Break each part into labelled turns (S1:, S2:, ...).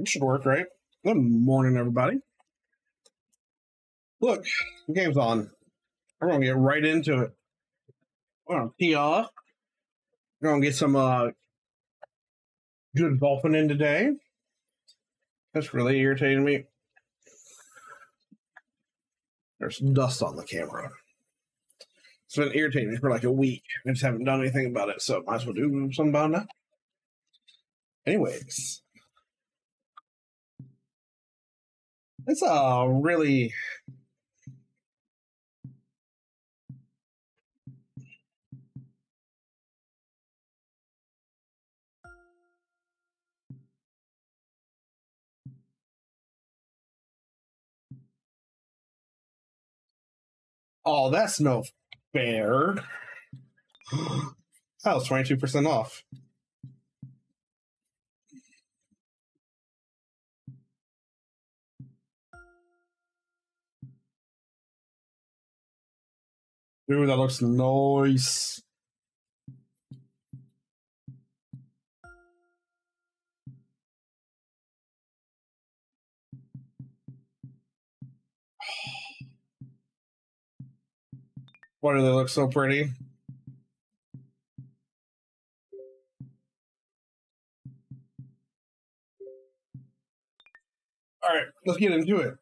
S1: It should work, right? Good morning, everybody. Look, the game's on. We're gonna get right into it. We're gonna tee off. We're gonna get some good golfing in today. That's really irritating me. There's dust on the camera. It's been irritating me for like a week. I just haven't done anything about it, so might as well do something about it now. Anyways, it's a really oh, that's no fair. That was 22% off. Ooh, that looks nice. Why do they look so pretty? All right, let's get into it.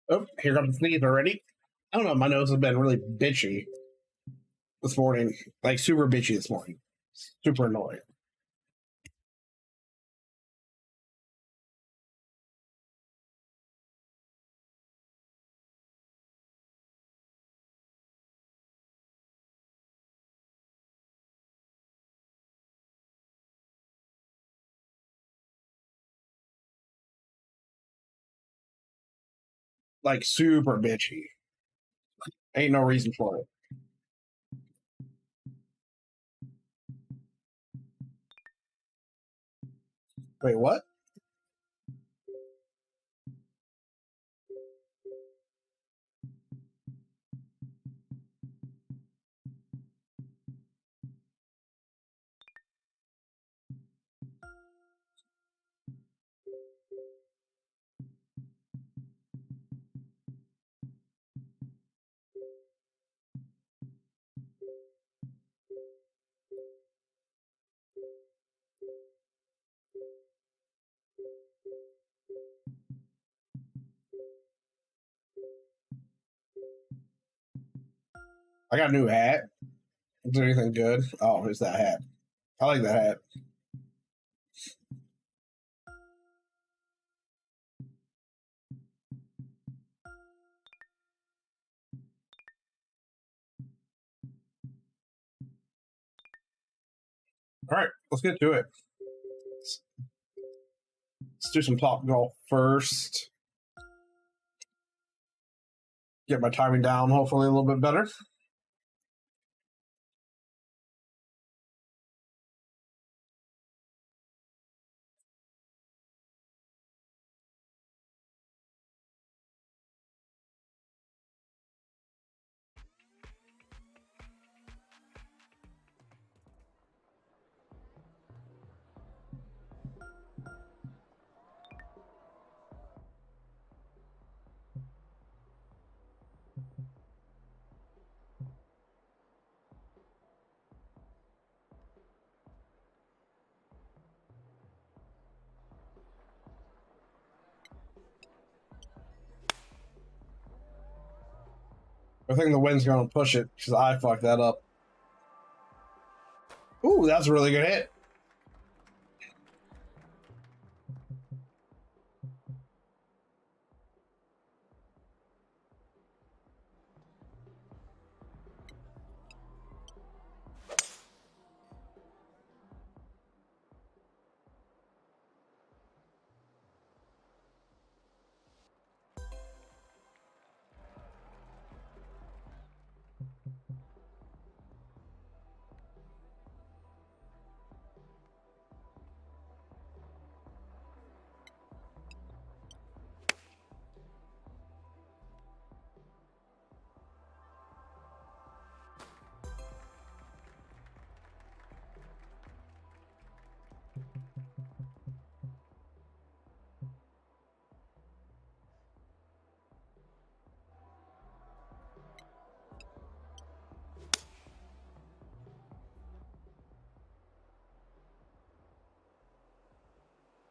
S1: Oh, here comes the sneeze already. I don't know. My nose has been really bitchy this morning, like super bitchy this morning. Super annoying. Like super bitchy. Ain't no reason for it. Wait, what? I got a new hat. Is there anything good? Oh, here's that hat. I like that hat. All right, let's get to it. Let's do some top golf first. Get my timing down, hopefully a little bit better. I think the wind's going to push it because I fucked that up. Ooh, that's a really good hit.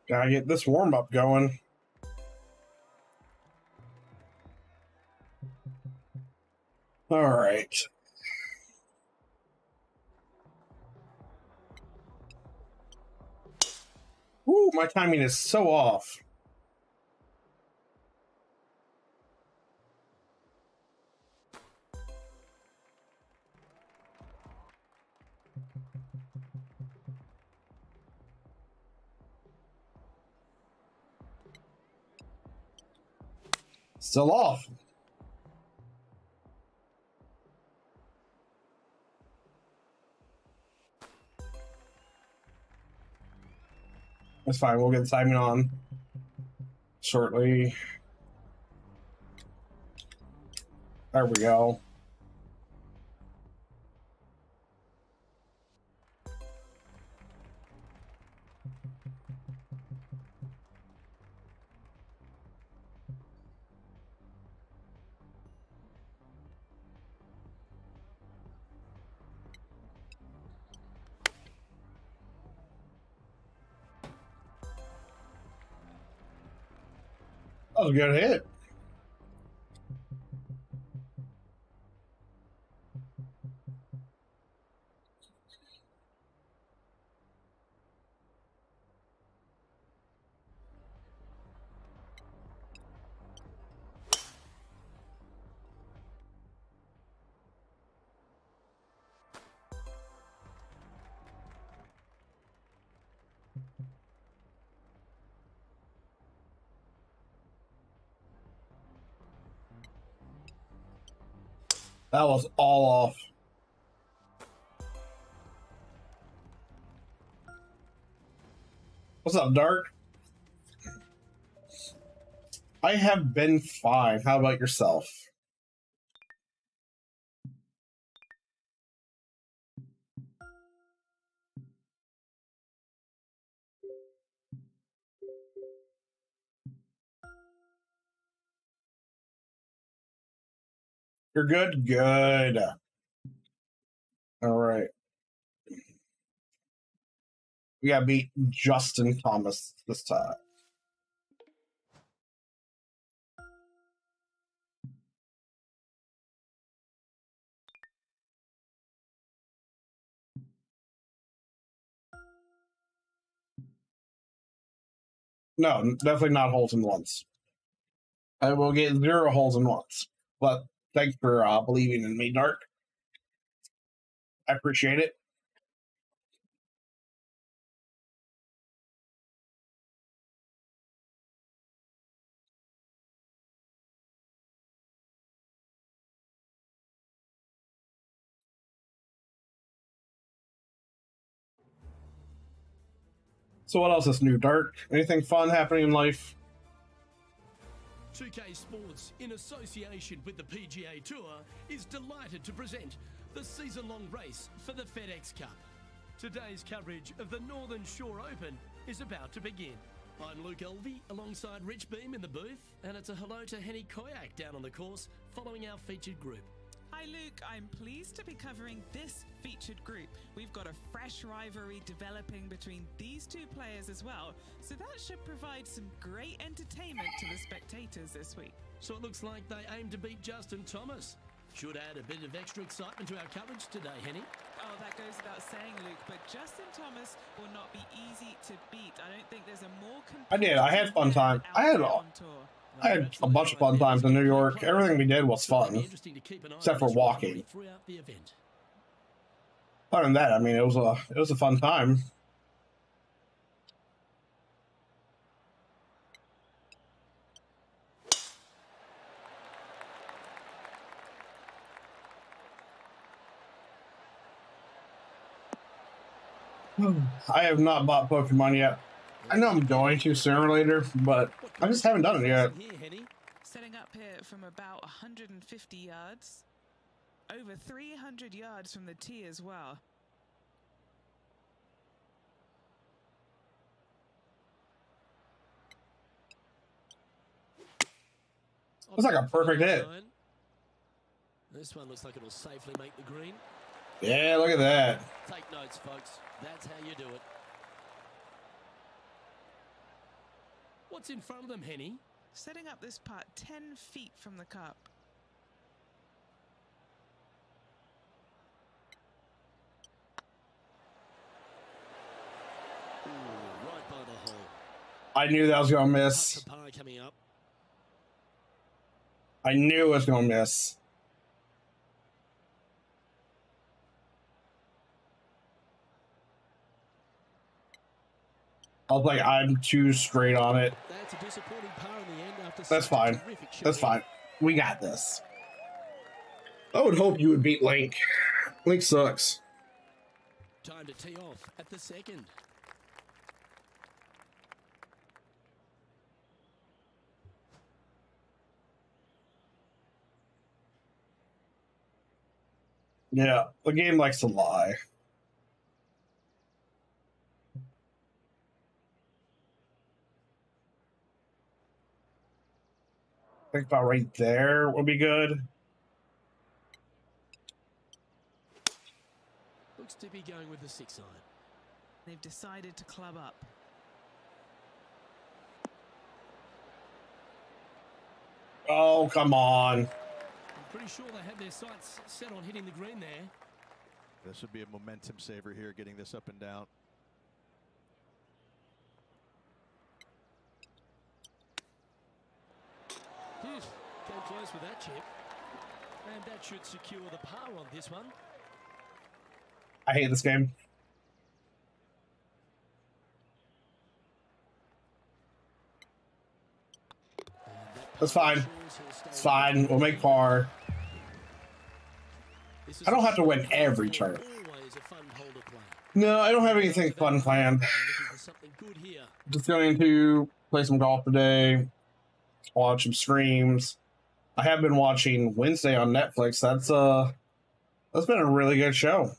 S1: Gotta get this warm up going. All right. Ooh, my timing is so off. Still off. That's fine. We'll get the timing on shortly. There we go. That was a good hit. That was all off. What's up, Dark? I have been fine. How about yourself? You're good? Good. All right. We got to beat Justin Thomas this time. No, definitely not holes in ones. I will get 0 holes in ones. But thanks for believing in me, Dark. I appreciate it. So what else is new, Dark? Anything fun happening in life?
S2: 2K Sports, in association with the PGA Tour, is delighted to present the season-long race for the FedEx Cup. Today's coverage of the Northern Shore Open is about to begin. I'm Luke Elvey, alongside Rich Beam in the booth, and it's a hello to Henny Koyak down on the course, following our featured group.
S3: Hi Luke, I'm pleased to be covering this featured group. We've got a fresh rivalry developing between these two players as well, so that should provide some great entertainment to the spectators this week.
S2: So it looks like they aim to beat Justin Thomas. Should add a bit of extra excitement to our coverage today, Henny.
S3: Oh, that goes without saying, Luke, but Justin Thomas will not be easy to beat. I don't think there's a more
S1: I did. I had fun time. I had a bunch of fun times in New York. Everything we did was fun, except for walking. Other than that, I mean, it was a fun time. I have not bought Pokemon yet. I know I'm going to sooner or later, but I just haven't done it yet.
S3: Setting up here from about 150 yards, over 300 yards from the tee as well.
S1: Looks like a perfect hit.
S2: This one looks like it'll safely make the green.
S1: Yeah, look at that.
S2: Take notes, folks. That's how you do it. What's in front of them, Henny?
S3: Setting up this putt 10 feet from the cup.
S2: Ooh, right by the hole.
S1: I knew that was going to miss.
S2: Coming up.
S1: I knew it was going to miss. I was like, I'm too straight on it.
S2: That's a disappointing par in the end after
S1: That's fine. That's fine. We got this. I would hope you would beat Link. Link sucks.
S2: Time to tee off at the second.
S1: Yeah, the game likes to lie. I think about right there would be good.
S2: Looks to be going with the 6-iron.
S3: They've decided to club up.
S1: Oh, come on.
S2: I'm pretty sure they had their sights set on hitting the green there.
S4: This would be a momentum saver here, getting this up and down.
S2: Came close with that chip. And that should secure the par on this one.
S1: I hate this game. That's fine. It's fine. We'll make par. I don't have to win every turn. No, I don't have anything fun planned. Just going to play some golf today. Watch some streams. I have been watching Wednesday on Netflix. That's been a really good show.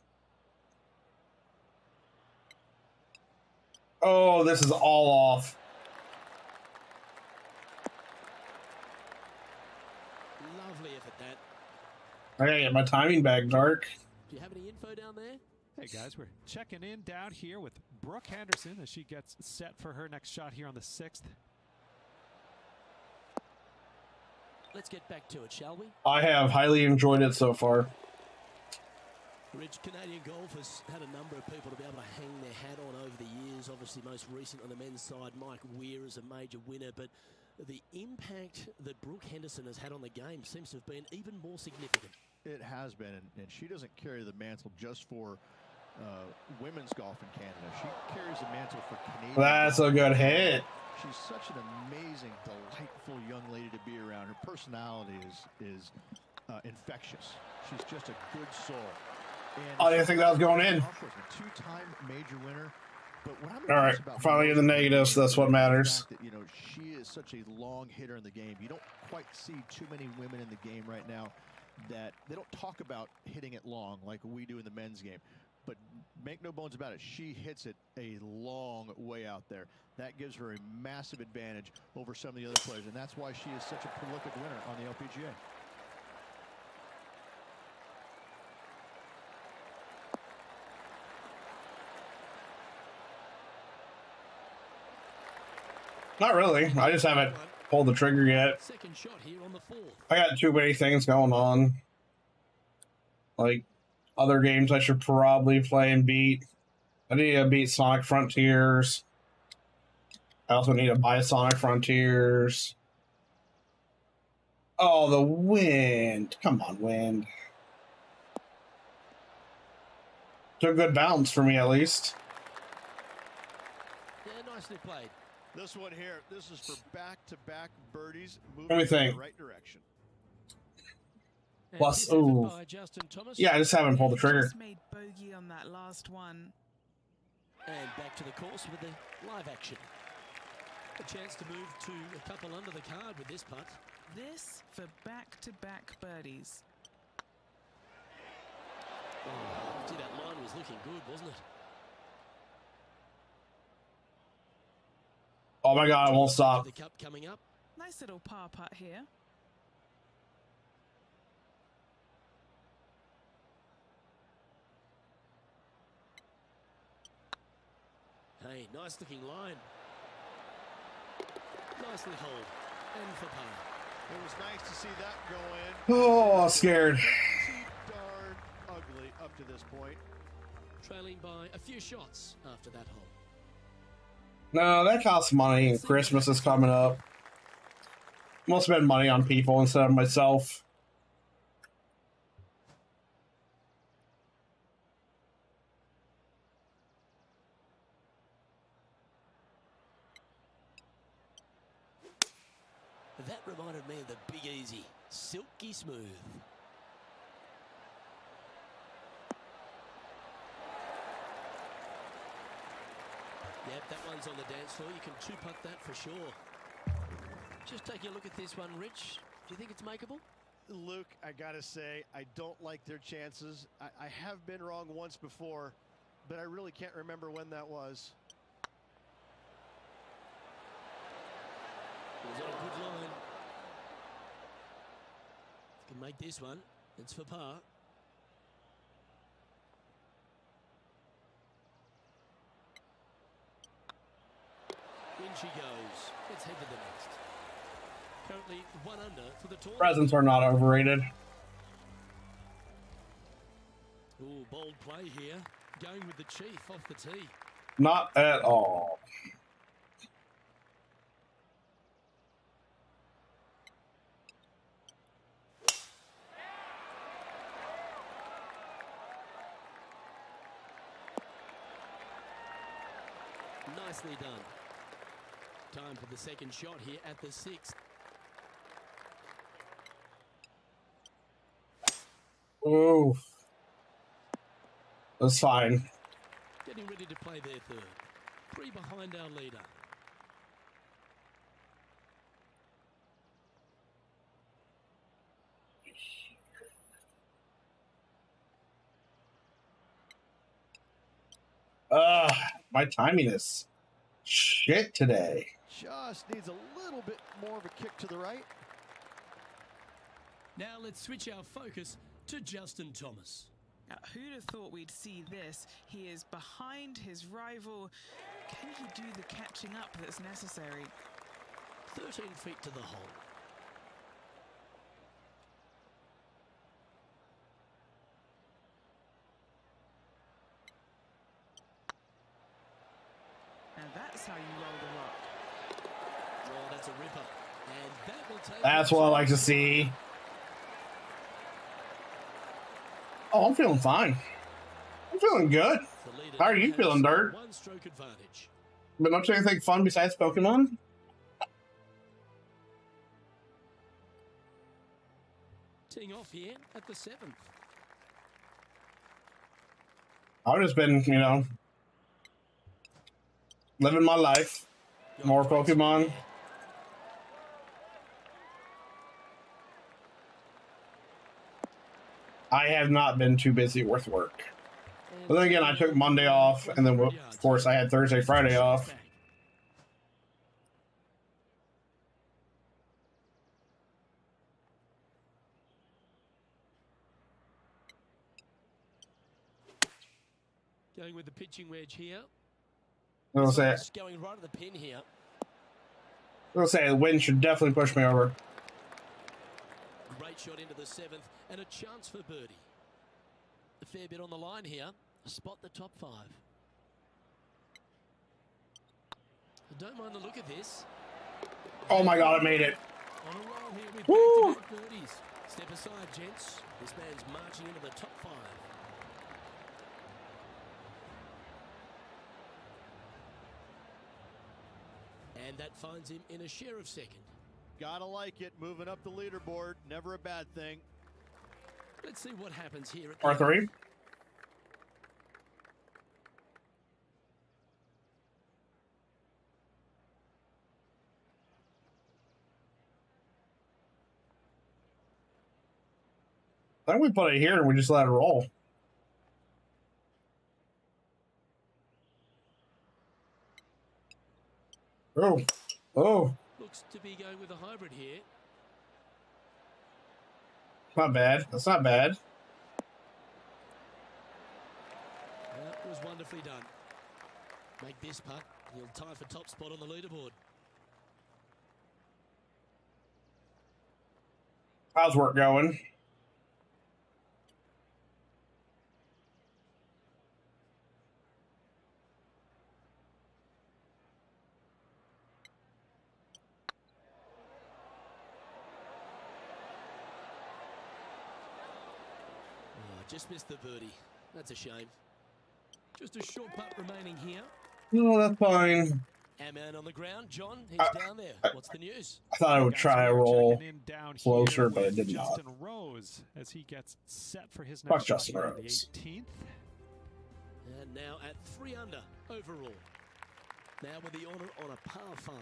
S1: Oh, this is all off.
S2: Lovely effort that.
S1: I gotta get my timing back, Dark.
S2: Do you have any info down there?
S5: Hey guys, we're checking in down here with Brooke Henderson as she gets set for her next shot here on the 6th.
S2: Let's get back to it, shall we?
S1: I have highly enjoyed it so far.
S2: Rich, Canadian golf has had a number of people to be able to hang their hat on over the years. Obviously, most recent on the men's side, Mike Weir is a major winner. But the impact that Brooke Henderson has had on the game seems to have been even more significant.
S4: It has been, and she doesn't carry the mantle just for women's golf in Canada. She carries the mantle for Canadian.
S1: That's a good hit.
S4: She's such an amazing, delightful young lady to be around. Her personality is infectious. She's just a good soul. And
S1: I didn't think that was going in.
S4: A two-time major winner. But what I'm
S1: All right,
S4: about
S1: finally in the negatives. So that's what matters.
S4: That, she is such a long hitter in the game. You don't quite see too many women in the game right now that they don't talk about hitting it long like we do in the men's game. But make no bones about it, she hits it a long way out there. That gives her a massive advantage over some of the other players, and that's why she is such a prolific winner on the LPGA.
S1: Not really. I just haven't pulled the trigger yet.
S2: Second shot here on the fourth.
S1: I got too many things going on. Like other games I should probably play and beat. I need to beat Sonic Frontiers. I also need to buy Sonic Frontiers. Oh, the wind. Come on, wind. Took a good bounce for me, at least.
S2: Yeah, nicely played.
S4: This one here, this is for back-to-back birdies moving
S1: Let me think.
S4: in the right direction.
S1: Plus, ooh. Yeah, I just haven't pulled the trigger.
S3: Just made bogey on that last one.
S2: And back to the course with the live action. A chance to move to a couple under the card with this putt.
S3: This for back-to-back birdies.
S2: Oh, gee, that line was looking good, wasn't it?
S1: Oh my God, I won't stop.
S2: The cup coming up.
S3: Nice little par putt here.
S2: Hey, nice looking line. Nicely hold. And for par.
S4: It was nice to see that go in.
S1: Oh, scared.
S4: Too darn ugly up to this point.
S2: Trailing by a few shots after that hole.
S1: No, that costs money, and Christmas is coming up. I'm gonna spend money on people instead of myself.
S2: That reminded me of the Big Easy. Silky smooth. Yep, that one's on the dance floor. You can two-putt that for sure. Just taking a look at this one, Rich. Do you think it's makeable?
S4: Luke, I gotta say, I don't like their chances. I have been wrong once before, but I really can't remember when that was.
S2: It was on a good line. Can make this one. It's for par. In she goes. Let's head to the next. Currently 1 under for the tournament.
S1: Presents are not overrated.
S2: Ooh, bold play here. Going with the chief off the tee.
S1: Not at all.
S2: Nicely done. Time for the second shot here at the 6th.
S1: Oh, that's fine.
S2: Getting ready to play their third. 3 behind our leader.
S1: My timing is shit today.
S4: Just needs a little bit more of a kick to the right.
S2: Now let's switch our focus to Justin Thomas.
S3: Now, who'd have thought we'd see this? He is behind his rival. Can he do the catching up that's necessary?
S2: 13 feet to the hole.
S3: Now that's how you roll the rock.
S2: Well, that's a ripper. And that will take...
S1: That's what I like to see. Oh, I'm feeling fine. I'm feeling good. How are you feeling, Dirt?
S2: 1 stroke advantage.
S1: Been up to anything fun besides Pokemon?
S2: Teeing off here at the 7th.
S1: I've just been, Living my life. More Pokemon. I have not been too busy with work. But then again, I took Monday off, and then, of course, I had Thursday, Friday off.
S2: Going with the pitching wedge here.
S1: I'll say
S2: going right at the pin here.
S1: I'll say the wind should definitely push me over.
S2: Great shot into the 7th and a chance for birdie. A fair bit on the line here. Spot the top 5. I don't mind the look of this.
S1: Oh my God, I made it.
S2: On a roll here with back-to-back birdies. Step aside, gents. This man's marching into the top 5. And that finds him in a share of second.
S4: Gotta like it. Moving up the leaderboard. Never a bad thing.
S2: Let's see what happens here at
S1: R3. I think we put it here and we just let it roll. Oh. Oh.
S2: Looks to be going with a hybrid here.
S1: Not bad. That's not bad.
S2: That was wonderfully done. Make this putt. He'll tie for top spot on the leaderboard.
S1: How's work going?
S2: Just missed the birdie. That's a shame. Just a short putt remaining here.
S1: No, that's fine.
S2: Our man on the ground, John, he's down there. What's the news?
S1: I thought I would try a roll closer, but it did not.
S5: Justin Rose as he gets set for his next shot on the 18th.
S2: And now at 3 under overall. Now with the honour on a par 5.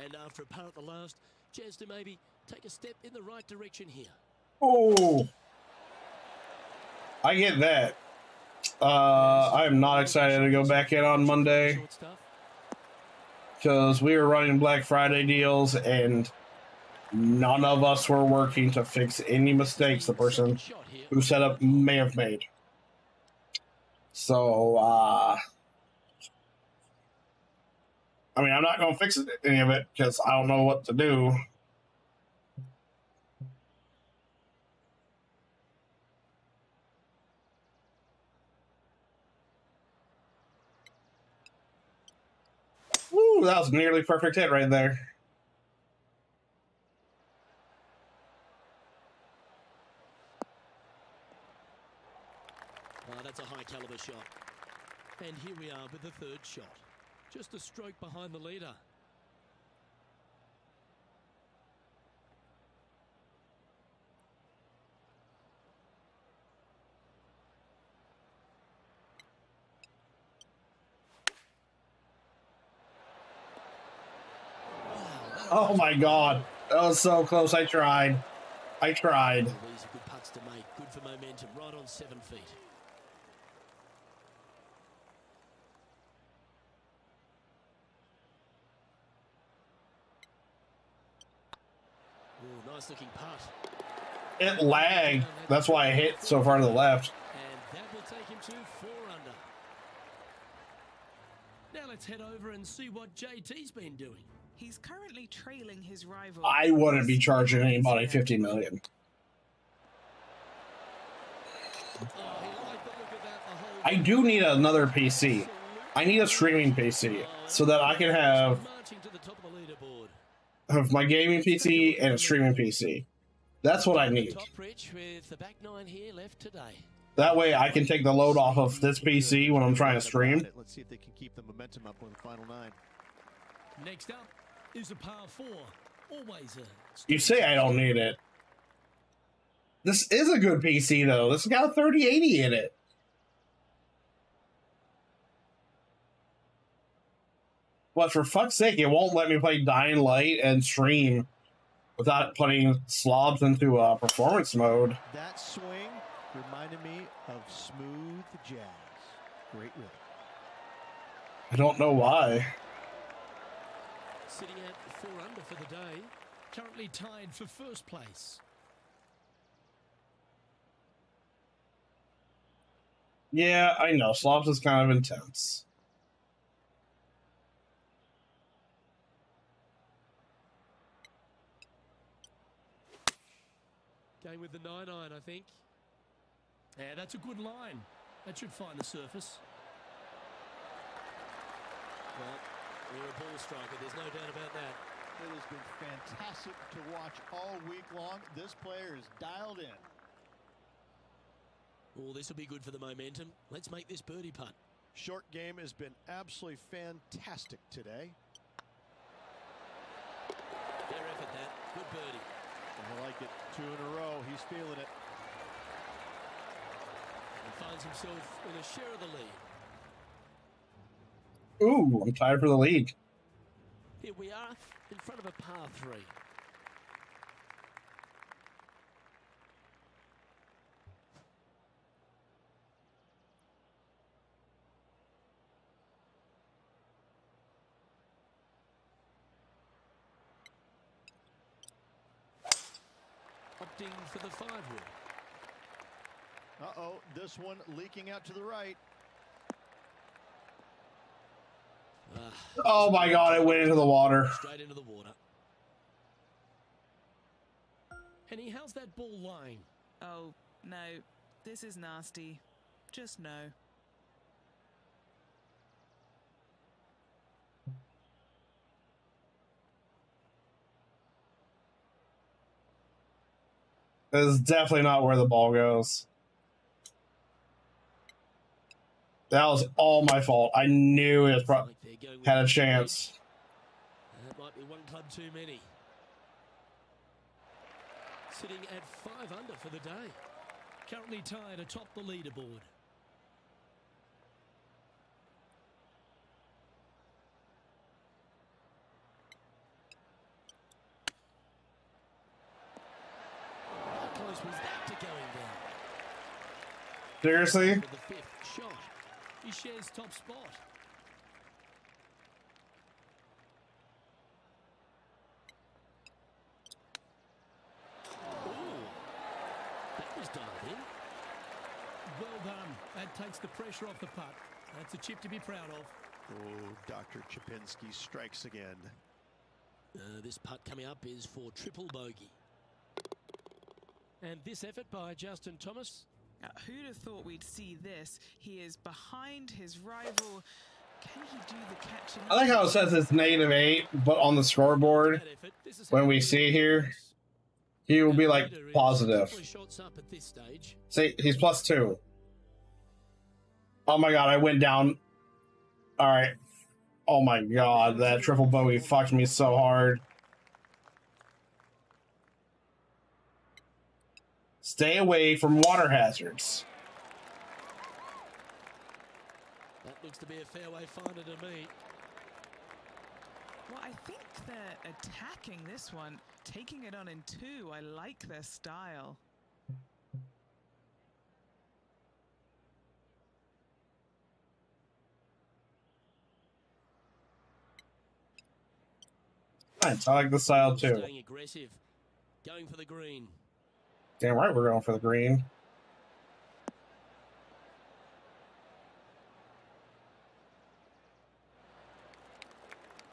S2: And after a par at the last, chance to maybe take a step in the right direction here.
S1: Oh, I get that. I am not excited to go back in on Monday because we were running Black Friday deals and none of us were working to fix any mistakes the person who set up may have made. So, I mean, I'm not going to fix any of it because I don't know what to do. Woo, that was a nearly perfect hit right there.
S2: That's a high caliber shot. And here we are with the 3rd shot. Just a stroke behind the leader.
S1: Oh my God. That was so close. I tried.
S2: These are good putts to make. Good for momentum. Right on 7 feet. Ooh, nice looking putt.
S1: It lagged. That's why I hit so far to the left.
S2: And that will take him to 4 under. Now let's head over and see what JT's been doing.
S3: He's currently trailing his rival.
S1: I wouldn't be charging anybody $50 million. I do need another PC. I need a streaming PC so that I can have my gaming PC and a streaming PC. That's what I need. That way I can take the load off of this PC when I'm trying to stream.
S4: Let's see if they can keep the momentum up with the final 9.
S2: Next up is a par 4. Always a...
S1: You say I don't need it. This is a good PC though. This has got a 3080 in it. But for fuck's sake, it won't let me play Dying Light and stream without putting slobs into performance mode.
S4: That swing reminded me of smooth jazz. Great rhythm.
S1: I don't know why.
S2: Sitting at 4 under for the day, currently tied for first place.
S1: Yeah, I know. Slobs is kind of intense.
S2: Going with the 9-iron, I think. Yeah, that's a good line. That should find the surface. Well, you're a ball striker, there's no doubt about that.
S4: It has been fantastic to watch all week long. This player is dialed in.
S2: Oh, this will be good for the momentum. Let's make this birdie putt.
S4: Short game has been absolutely fantastic today.
S2: Fair effort, that. Good birdie.
S4: I like it. 2 in a row. He's feeling it.
S2: He finds himself in a share of the lead.
S1: Ooh, I'm tied for the lead.
S2: Here we are in front of a par 3. Opting for the 5-wood.
S4: Uh-oh, this one leaking out to the right.
S1: Oh my god, it went into the water.
S2: Straight into the water. Henny, how's that ball lying?
S3: Oh, no. This is nasty. Just no.
S1: This is definitely not where the ball goes. That was all my fault. I knew it had a chance.
S2: That might be one club too many. Sitting at 5 under for the day. Currently tied atop the leaderboard. How close was that to going down?
S1: Seriously?
S2: For the 5th shot. He shares top spot. Ooh, that was dialed in. Well done. That takes the pressure off the putt. That's a chip to be proud of.
S4: Oh, Dr. Chapinski strikes again.
S2: This putt coming up is for triple bogey. And this effort by Justin Thomas.
S3: Who'd have thought we'd see this? He is behind his rival. Can he do the catching?
S1: I like how it says it's -8, but on the scoreboard, when we see it here, he will be like positive. See, he's +2. Oh my god, I went down. Alright. Oh my god, that triple bogey fucked me so hard. Stay away from water hazards.
S2: That looks to be a fairway finder to me.
S3: Well, I think they're attacking this one, taking it on in 2. I like their style.
S1: Nice, I like the style too.
S2: Staying aggressive, going for the green.
S1: Damn right we're going for the green.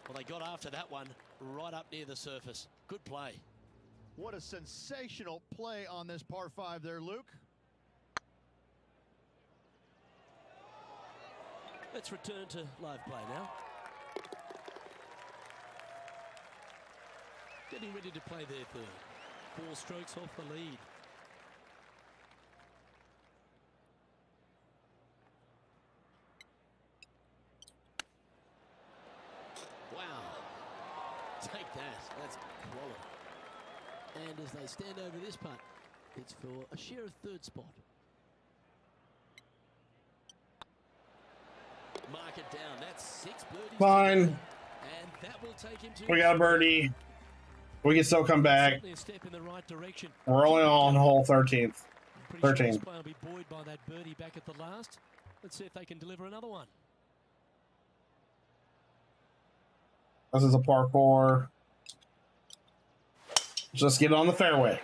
S2: Well, they got after that one right up near the surface. Good play.
S4: What a sensational play on this par 5 there, Luke.
S2: Let's return to live play now. Getting ready to play their 3rd. 4 strokes off the lead. Wow. Take that. That's quality. And as they stand over this putt, it's for a share of 3rd spot. Mark it down. That's 6 birdies.
S1: Fine.
S2: And that will take him to
S1: We got a birdie. We can still come back.
S2: certainly a step in the right direction.
S1: We're only on hole 13th.
S2: Pretty sure
S1: 13.
S2: this player will be buoyed by that birdie back at the last. Let's see if they can deliver another one.
S1: This is a par 4. Just get on the fairway.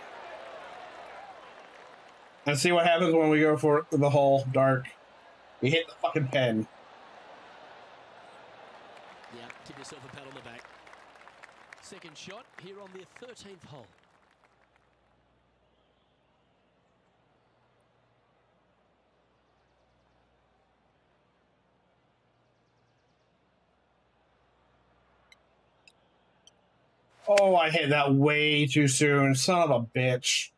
S1: And see what happens when we go for the hole dark. We hit the fucking pen.
S2: Yeah, give yourself a pat on the back. Second shot here on the 13th hole.
S1: Oh, I hit that way too soon. Son of a bitch.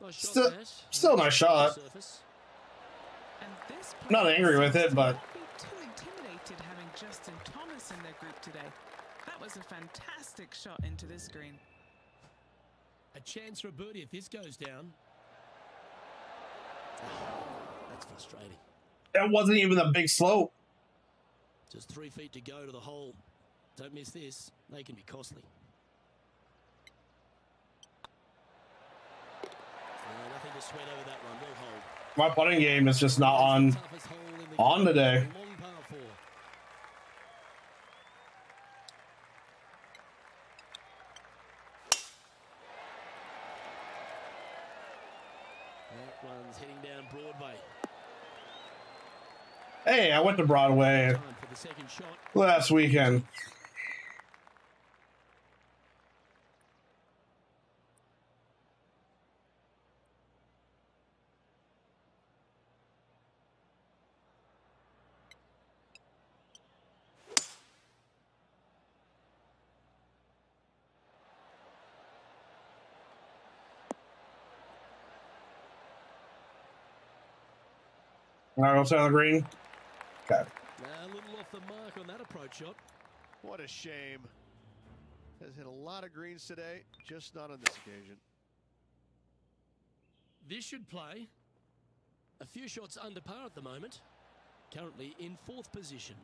S2: Nice shot,
S1: Still nice shot.
S3: And this
S1: Not angry with it, but
S3: not be too intimidated having Justin Thomas in their group today. That was a fantastic shot into this green.
S2: A chance for a birdie if this goes down. That's frustrating.
S1: that wasn't even a big slope.
S2: Just 3 feet to go to the hole. Don't miss this. They can be costly. Nothing to sweat over that one. Well hold.
S1: My putting game is just not on today.
S2: Long par 4. That one's heading down Broadway.
S1: Hey, I went to Broadway
S2: Time for the second shot.
S1: last weekend. All right, we'll stay on the green. Okay.
S2: A little off the mark on that approach shot.
S4: What a shame. Has hit a lot of greens today, just not on this occasion.
S2: This should play. A few shots under par at the moment. Currently in 4th position.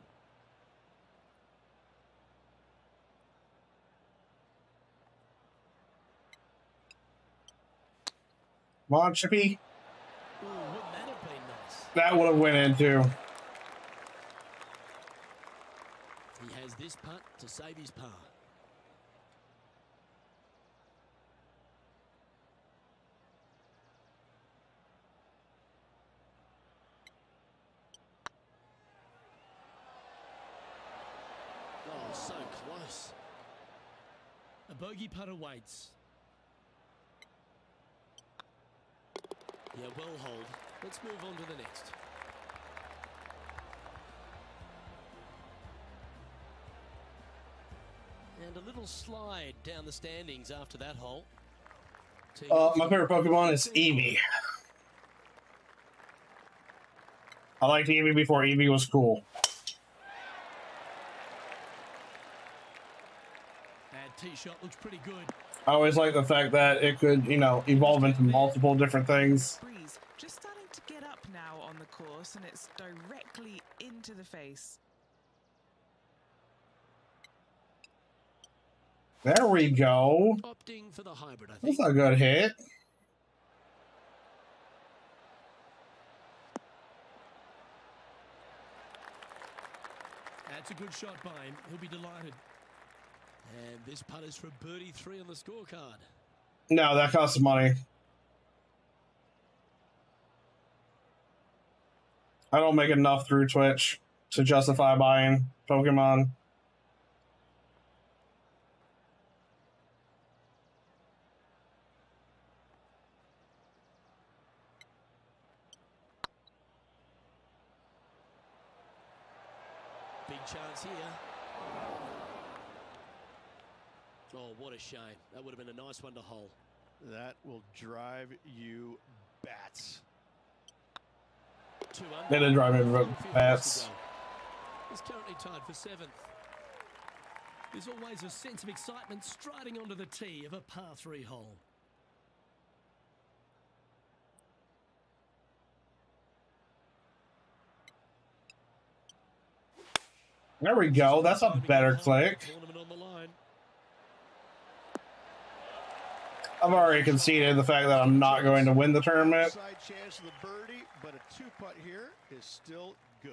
S1: Come on, Chippy.
S2: Ooh, wouldn't that have been nice?
S1: That would have went into.
S2: He has this putt to save his par. Oh, so close. A bogey putt awaits. Yeah, well hold. Let's move on to the next. And a little slide down the standings after that hole.
S1: My favorite Pokemon is Eevee. I liked Eevee before Eevee was cool.
S2: That tee shot looks pretty good.
S1: I always like the fact that it could, you know, evolve into multiple different things.
S3: Breeze just starting to get up now on the course, and it's directly into the face.
S1: There we go.
S2: Opting for the hybrid, I think.
S1: That's a good hit.
S2: That's a good shot by him. He'll be delighted. And this putt is for birdie 3 on the scorecard.
S1: No, that costs money. I don't make enough through Twitch to justify buying Pokemon.
S2: Big chance here. Oh, what a shame. That would have been a nice one to hole.
S4: That will drive you bats.
S2: 2 under.
S1: They did drive me bats.
S2: He's currently tied for 7th. There's always a sense of excitement striding onto the tee of a par 3 hole.
S1: There we go. That's a better click. I've already conceded the fact that I'm not going to win the tournament.
S4: Side chance of the birdie, but a two-putt here is still good.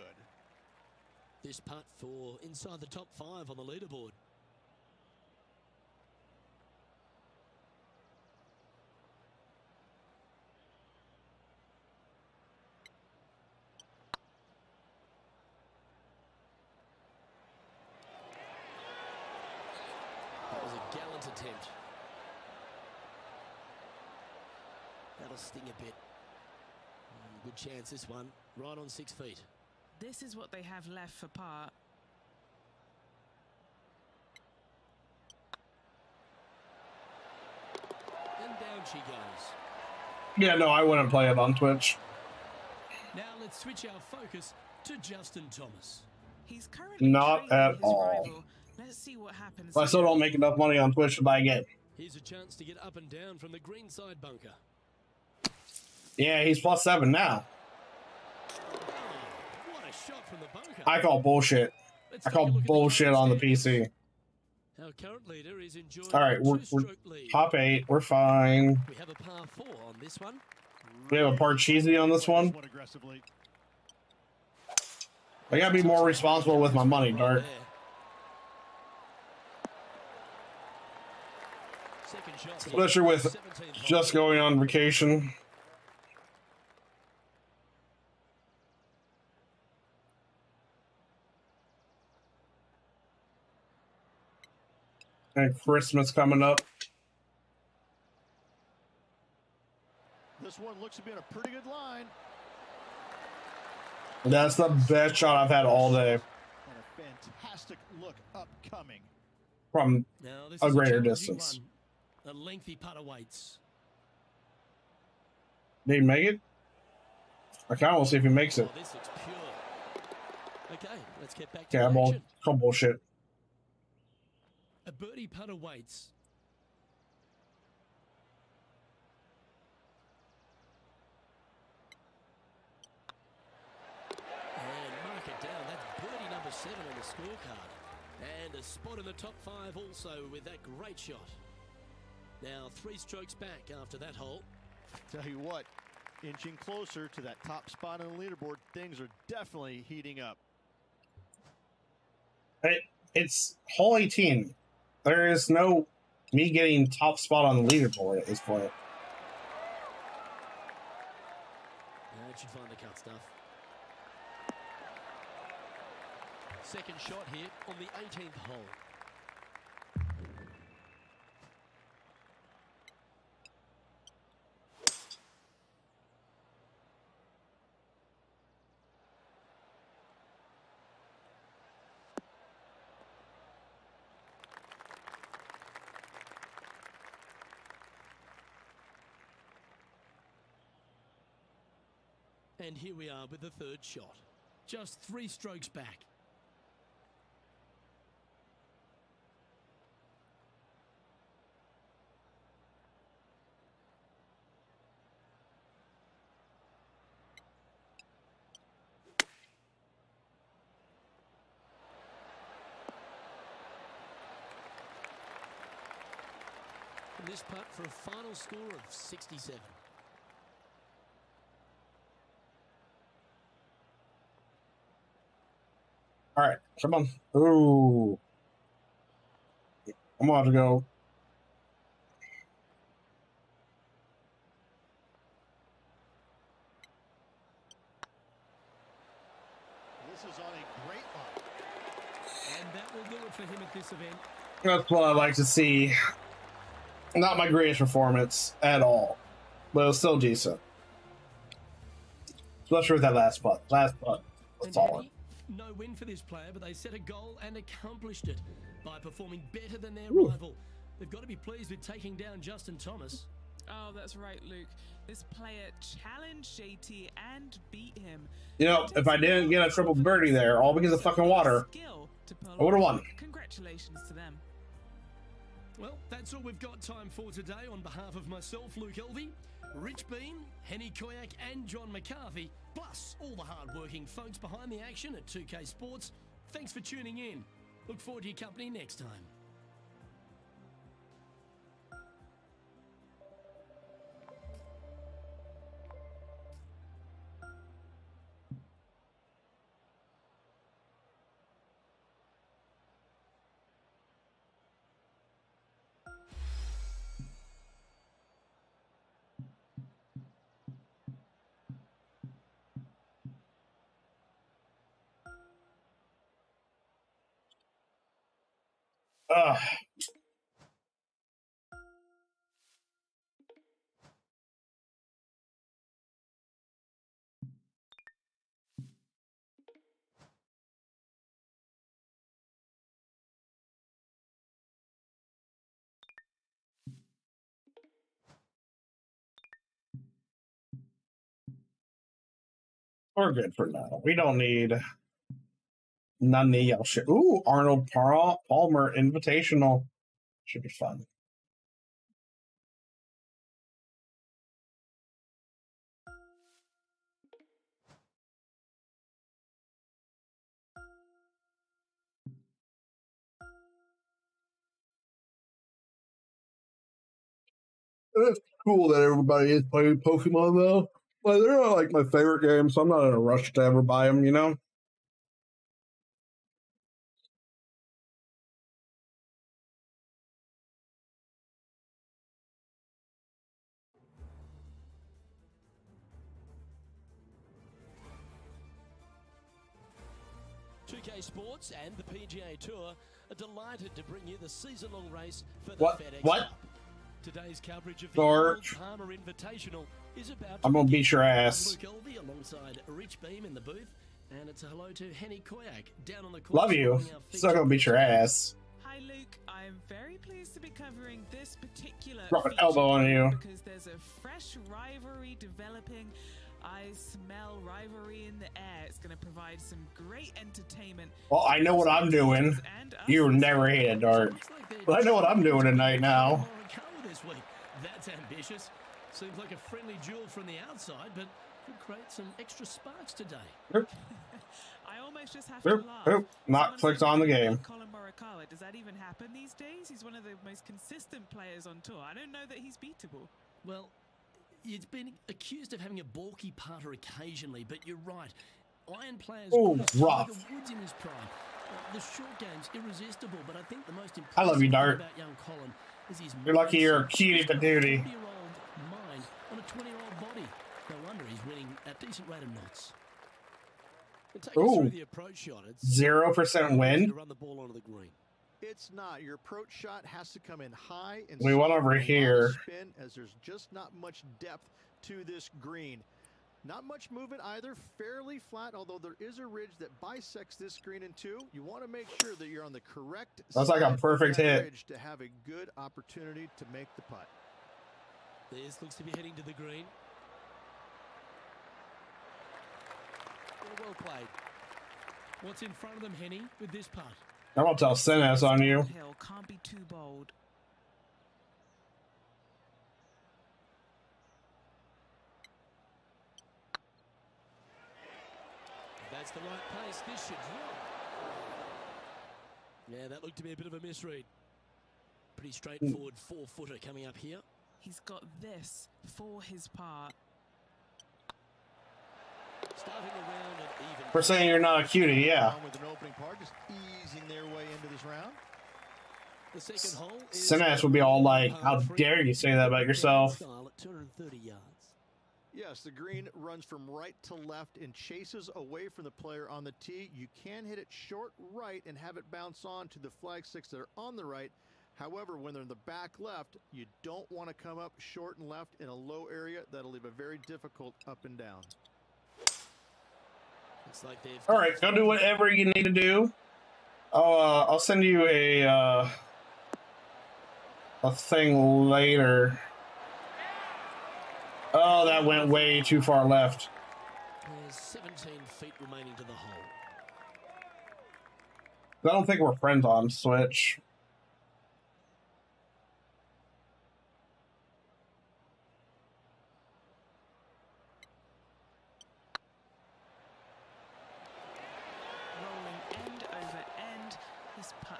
S2: This putt for inside the top 5 on the leaderboard. That was a gallant attempt. That'll sting a bit. Good chance this one, right on 6 feet.
S3: This is what they have left for par.
S2: And down she goes.
S1: Yeah, no, I wouldn't play it on Twitch.
S2: Now let's switch our focus to Justin Thomas.
S3: He's currently
S1: not at all.
S3: rival. Let's see what happens.
S1: I still don't make enough money on Twitch to buy a game.
S2: Here's a chance to get up and down from the green side bunker.
S1: Yeah, he's +7 now.
S2: What a shot from the bunker.
S1: I call bullshit. I call bullshit on the PC.
S2: Our current leader is enjoying
S1: All right, we're top 8. We're fine.
S2: We have a par 4 on this one.
S1: We have a par cheesy on this one. I gotta be more responsible with my money, Dart. Especially with just going on vacation. And Christmas coming up.
S4: This one looks to be in a pretty good line.
S1: That's the best shot I've had all day.
S4: And a fantastic look upcoming.
S1: From a greater distance.
S2: A lengthy putt awaits.
S1: Did he make it? I kind of want to see if he makes it.
S2: Oh, this looks pure. Okay, let's get back
S1: Yeah,
S2: to
S1: I'm all
S2: action.
S1: some bullshit.
S2: A birdie putt awaits. And mark it down. That's birdie number 7 on the scorecard. And a spot in the top 5 also with that great shot. Now 3 strokes back after that hole.
S4: Tell you what, inching closer to that top spot on the leaderboard, things are definitely heating up.
S1: It's hole 18. There is no me getting top spot on the leaderboard at this point.
S2: Yeah, it should find the cut stuff. Second shot here on the 18th hole. And here we are with the third shot. Just 3 strokes back. And this putt for a final score of 67.
S1: All right, come on. Ooh. I'm going to have to go.
S4: This is on a great line.
S2: And that will do it for him at this event.
S1: That's what I like to see. Not my greatest performance at all, but it was still decent. Especially with that last putt. Last putt was solid.
S2: No win for this player, but they set a goal and accomplished it by performing better than their rival. They've got to be pleased with taking down Justin Thomas.
S3: Oh, that's right, Luke. This player challenged JT and beat him.
S1: You know, if I didn't get a triple birdie there, all because of fucking water, I would have won.
S3: Congratulations to them.
S2: Well, that's all we've got time for today. On behalf of myself, Luke Elvey, Rich Bean, Henny Koyak and John McCarthy, plus all the hard-working folks behind the action at 2K Sports, Thanks for tuning in. Look forward to your company next time.
S1: Ugh. We're good for now. We don't need none of y'all shit. Ooh, Arnold Palmer Invitational. Should be fun. It's cool that everybody is playing Pokemon, though. Like, they're not like my favorite game, so I'm not in a rush to ever buy them, you know?
S2: Sports and the PGA Tour are delighted to bring you the season-long race for the FedEx
S1: What?
S2: Cup. Today's coverage of the
S1: George,
S2: Palmer Invitational is about
S1: I'm gonna beat your ass.
S2: Luke Elvey alongside Rich Beam in the booth, and it's a hello to Henny Koyak down on the course.
S1: Love you. Still gonna beat your ass.
S3: Hi Luke, I'm very pleased to be covering this particular
S1: Drop an elbow on you.
S3: because there's a fresh rivalry developing. I smell rivalry in the air. It's going to provide some great entertainment.
S1: Well, I know what I'm doing. You never hit it, Dart. But I know what I'm doing tonight now.
S2: This week. That's ambitious. Seems like a friendly duel from the outside, but could create some extra sparks today.
S3: I almost just have to laugh.
S1: Not clicked on the game.
S3: Colin Morikawa, does that even happen these days? He's one of the most consistent players on tour. I don't know that he's beatable.
S2: Well, it's been accused of having a balky putter occasionally, but you're right. Iron players.
S1: Oh, rough.
S2: The Woods in his prime. The short game's irresistible, but I think the most important
S1: I love you, Dart.
S2: about young Colin is his
S1: You're lucky you're a cutie patootie.
S2: 20-year-old mind on a 20-year-old body. No wonder he's winning a decent rate of knots.
S1: Ooh.
S2: The approach shot.
S1: 0% win.
S2: To run the ball onto the green.
S4: It's not. Your approach shot has to come in high and
S1: we went over here.
S4: Spin, as there's just not much depth to this green. Not much movement either. Fairly flat, although there is a ridge that bisects this green in two. You want to make sure that you're on the correct
S1: That's like a perfect hit
S4: ridge to have a good opportunity to make the putt.
S2: This looks to be heading to the green. Well played. What's in front of them, Henny, with this putt?
S1: I won't tell Sinas on you.
S3: Hill can't be too bold.
S2: That's the right pace. This should drop. Yeah, that looked to be a bit of a misread. Pretty straightforward four-footer coming up here.
S3: He's got this for his part.
S2: Starting around at even.
S1: For saying you're not a cutie, yeah.
S4: With an opening part, just easing their way into this round.
S2: The second hole is
S1: Sinas would be all like, how dare you say that about yourself?
S2: At 230 yards.
S4: Yes, the green runs from right to left and chases away from the player on the tee. You can hit it short right and have it bounce on to the flag sticks that are on the right. However, when they're in the back left, you don't want to come up short and left in a low area. That'll leave a very difficult up and down.
S2: It's like they've
S1: All right, go do whatever you need to do. I'll send you a thing later. Oh, that went way too far left.
S2: There's 17 feet remaining to the hole.
S1: I don't think we're friends on Switch.
S3: Rolling end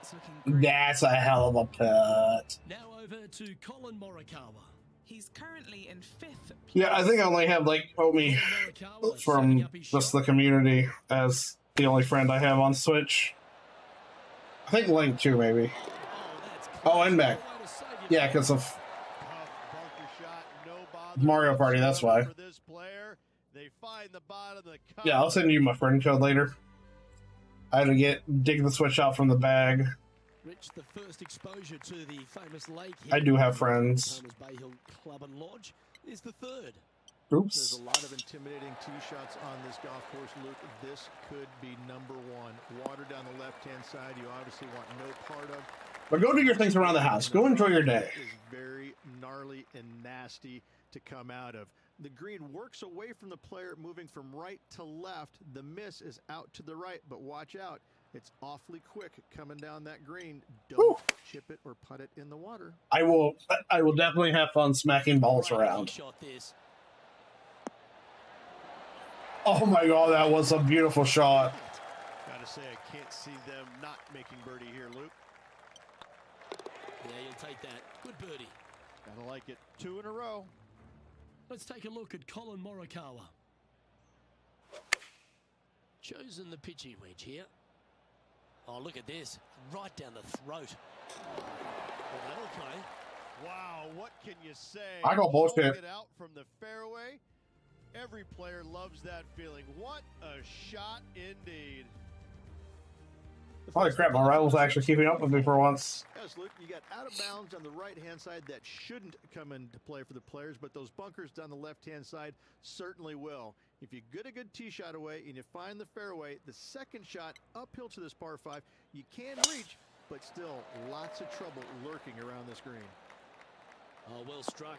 S3: That's looking great.
S1: That's a hell of a putt.
S2: Now over to Colin Morikawa.
S3: He's currently in 5th place.
S1: Yeah, I think I only have like Omi from just the community as the only friend I have on Switch. I think Link too, maybe. Oh, and Mac. Yeah, because of Mario Party, that's why. Yeah, I'll send you my friend code later. I had to dig the Switch out from the bag.
S2: Rich, the first exposure to the famous lake here.
S1: I do have friends.
S2: Bay Hill Club and Lodge is the third.
S1: Oops.
S4: There's a lot of intimidating tee shots on this golf course, Luke. This could be number one. Water down the left-hand side, you obviously want no part of.
S1: But go do your things around the house. Go enjoy your day.
S4: It is very gnarly and nasty to come out of. The green works away from the player, moving from right to left. The miss is out to the right, but watch out. It's awfully quick coming down that green. Don't chip it or putt it in the water.
S1: I will definitely have fun smacking balls around. Oh my god, that was a beautiful shot.
S4: Gotta say, I can't see them not making birdie here, Luke.
S2: Yeah, you'll take that. Good birdie.
S4: Gotta like it. 2 in a row.
S2: Let's take a look at Colin Morikawa. Chosen the pitching wedge here. Oh, look at this. Right down the throat. Well, okay.
S4: Wow, what can you say?
S1: I got bullshit.
S4: It out from the fairway. Every player loves that feeling. What a shot indeed.
S1: Holy crap, my rival's actually keeping up with me for once.
S4: Yes, Luke, you got out of bounds on the right-hand side that shouldn't come into play for the players, but those bunkers down the left-hand side certainly will. If you get a good tee shot away and you find the fairway, the second shot uphill to this par 5, you can reach, but still lots of trouble lurking around this green.
S2: Oh, well struck.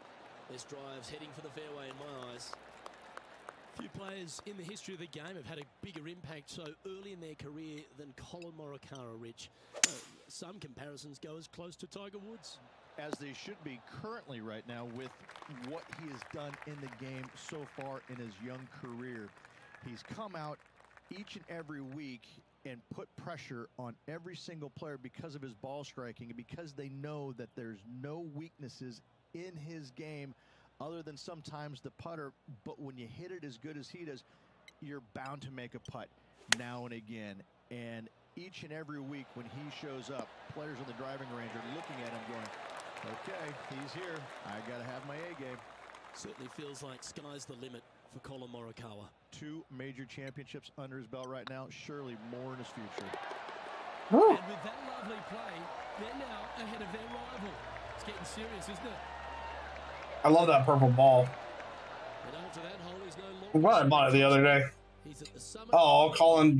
S2: This drive's heading for the fairway in my eyes. Few players in the history of the game have had a bigger impact so early in their career than Colin Morikawa, Rich. Some comparisons go as close to Tiger Woods.
S4: As they should be currently right now with what he has done in the game so far in his young career. He's come out each and every week and put pressure on every single player because of his ball striking and because they know that there's no weaknesses in his game other than sometimes the putter, but when you hit it as good as he does, you're bound to make a putt now and again. And each and every week when he shows up, players on the driving range are looking at him going, okay, he's here. I got to have my A game.
S2: Certainly feels like sky's the limit for Colin Morikawa.
S4: 2 major championships under his belt right now. Surely more in his future.
S2: And with that lovely play, they're now ahead of their rival. It's getting serious, isn't it?
S1: I love that purple ball.
S2: And after that hole, he's no longer.
S1: Well, I bought it the other day.
S2: He's at the summit.
S1: Oh, Colin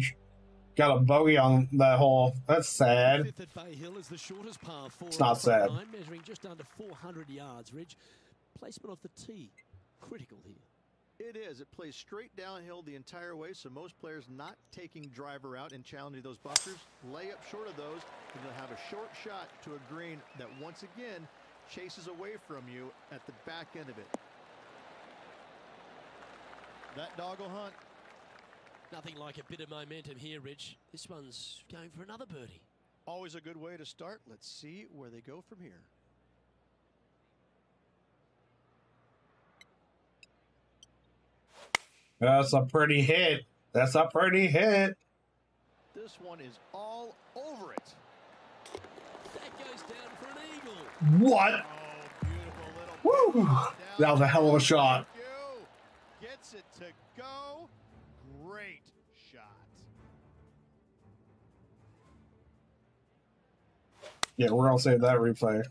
S1: got a bogey on that hole. That's sad.
S2: Fifth at Bay Hill is the shortest par 4.
S1: It's not sad.
S2: Measuring just under 400 yards, Ridge. Placement off the tee, critical here.
S4: It is. It plays straight downhill the entire way, so most players not taking driver out and challenging those bunkers, lay up short of those, and you'll have a short shot to a green that once again chases away from you at the back end of it. That dog will hunt.
S2: Nothing like a bit of momentum here, Rich. This one's going for another birdie.
S4: Always a good way to start. Let's see where they go from here.
S1: That's a pretty hit. That's a pretty hit.
S4: This one is all over it.
S2: That goes down for an eagle.
S1: What?
S4: Oh, beautiful little.
S1: Woo! That was a hell of a shot.
S4: Gets it to go. Great shot.
S1: Yeah, we're gonna save that replay.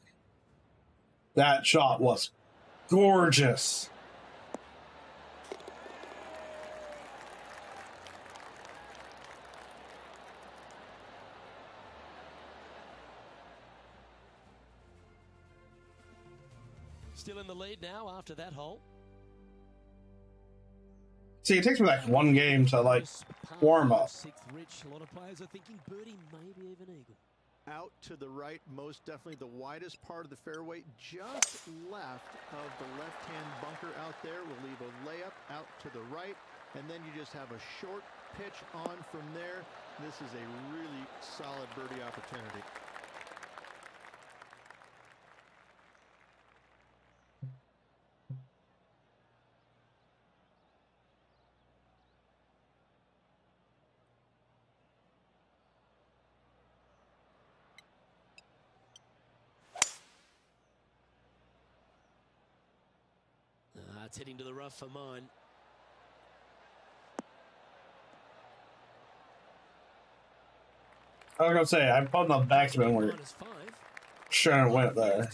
S1: That shot was gorgeous.
S2: Still in the lead now after that hole.
S1: See, it takes me like one game to like warm up.
S2: Sixth, Rich. A lot of players are thinking birdie, maybe even eagle.
S4: Out to the right, most definitely the widest part of the fairway, just left of the left-hand bunker out there. We'll leave a layup out to the right, and then you just have a short pitch on from there. This is a really solid birdie opportunity.
S2: It's heading to the rough for mine.
S1: I was gonna say, I put on the backspin where shouldn't went there.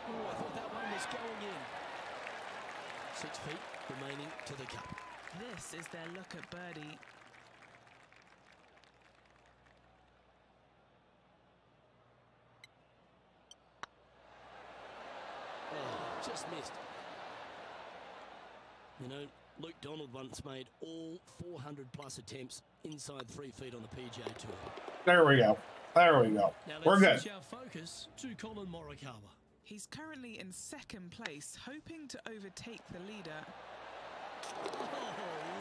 S2: Oh, I thought that one was going in. 6 feet remaining to the cup.
S3: This is their look at birdie.
S2: Oh, just missed. You know, Luke Donald once made all 400+ attempts inside 3 feet on the PGA Tour.
S1: There we go. There we go.
S2: Now
S1: we're good.
S2: Switch our focus to Colin Morikawa.
S3: He's currently in 2nd place, hoping to overtake the leader.
S2: Oh,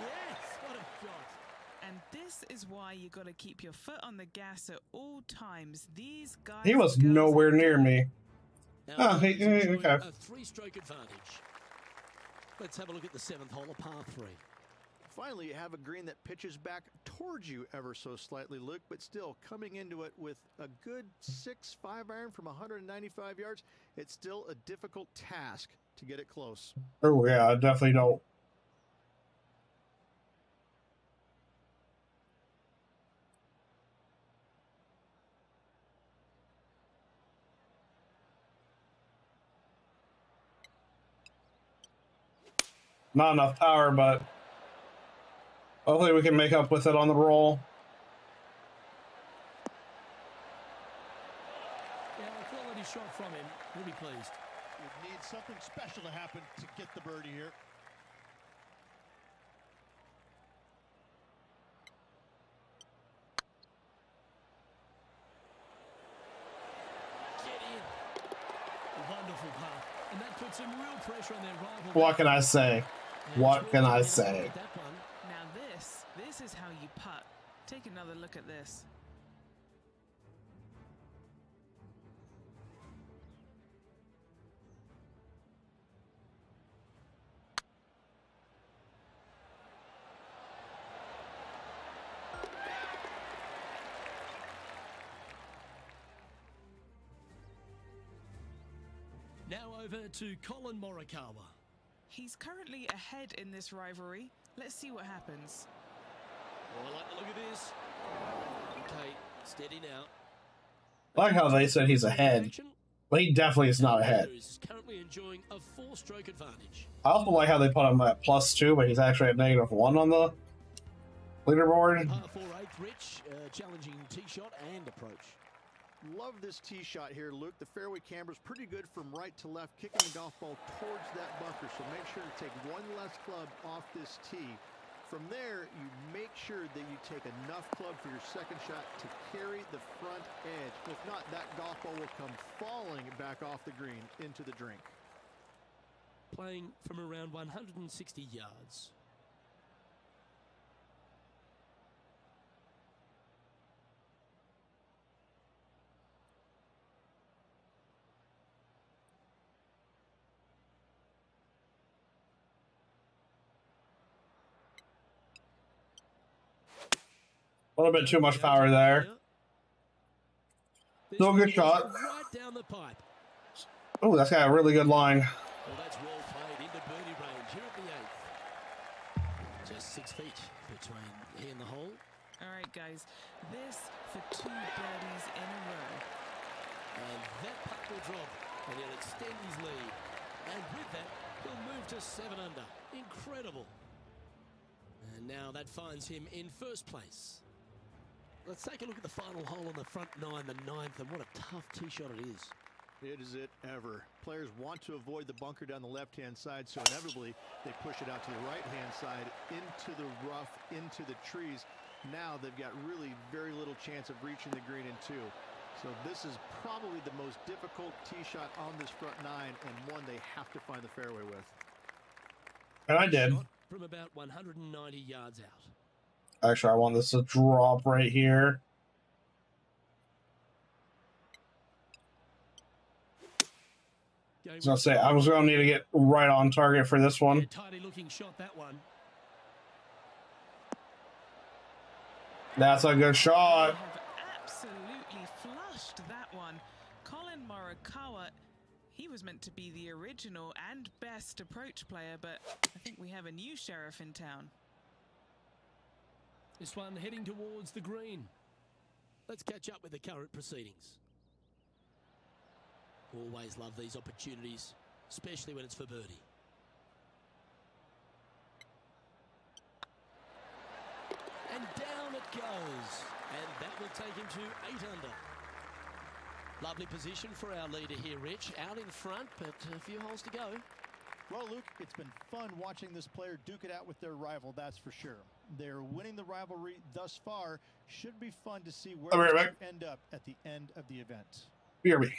S2: yes! What a shot!
S3: And this is why you got to keep your foot on the gas at all times. These guys.
S1: He was nowhere near me.
S2: Now,
S1: okay.
S2: A 3-stroke advantage. Let's have a look at the 7th hole, a par 3.
S4: Finally, you have a green that pitches back towards you ever so slightly, Luke, but still coming into it with a good 6-5 iron from 195 yards. It's still a difficult task to get it close.
S1: Oh, yeah, I definitely don't. Not enough power, but hopefully we can make up with it on the roll.
S2: Yeah, a quality shot from him. We'll be pleased.
S4: Would need something special to happen to get the birdie here.
S2: Get in. A wonderful putt. And that puts some real pressure on their rival.
S1: What can I say? What can I say?
S3: Now this is how you putt. Take another look at this.
S2: Now over to Colin Morikawa.
S3: He's currently ahead in this rivalry. Let's see what happens.
S2: Oh, I like the look of this. Okay, steady now.
S1: I like how they said he's ahead, but he definitely is not ahead.
S2: He's currently enjoying a 4-stroke advantage.
S1: I also like how they put him at +2, but he's actually at -1 on the leaderboard.
S2: Par 4 8th, Rich, challenging tee shot and approach.
S4: Love this tee shot here, Luke. The fairway camber's pretty good from right to left, kicking the golf ball towards that bunker. So make sure to take one less club off this tee. From there, you make sure that you take enough club for your second shot to carry the front edge. If not, that golf ball will come falling back off the green into the drink.
S2: Playing from around 160 yards.
S1: A little bit too much power there. No good shot.
S2: Right down the pipe.
S1: Oh, that's got a really good line.
S2: Well, that's well played into birdie range here at the 8th. Just 6 feet between he and the hole.
S3: All right, guys. This for 2 birdies in a row.
S2: And that putt will drop, and he'll extend his lead. And with that, he'll move to 7 under. Incredible. And now that finds him in 1st place. Let's take a look at the final hole on the front 9, the 9th, and what a tough tee shot it is.
S4: It is it ever. Players want to avoid the bunker down the left-hand side, so inevitably they push it out to the right-hand side, into the rough, into the trees. Now they've got really very little chance of reaching the green in 2. So this is probably the most difficult tee shot on this front 9, and one they have to find the fairway with.
S1: And I did.
S2: Shot from about 190 yards out.
S1: Actually, I want this to drop right here. I was gonna say I was gonna need to get right on target for this one.
S2: Tidy looking shot, that one.
S1: That's a good shot.
S3: Have absolutely flushed that one. Colin Morikawa, he was meant to be the original and best approach player, but I think we have a new sheriff in town.
S2: This one heading towards the green. Let's catch up with the current proceedings. Always love these opportunities, especially when it's for birdie. And down it goes. And that will take him to 8 under. Lovely position for our leader here, Rich. Out in front, but a few holes to go.
S4: Well, Luke, it's been fun watching this player duke it out with their rival, that's for sure. They're winning the rivalry thus far. Should be fun to see where they end up at the end of the event.
S1: BRB.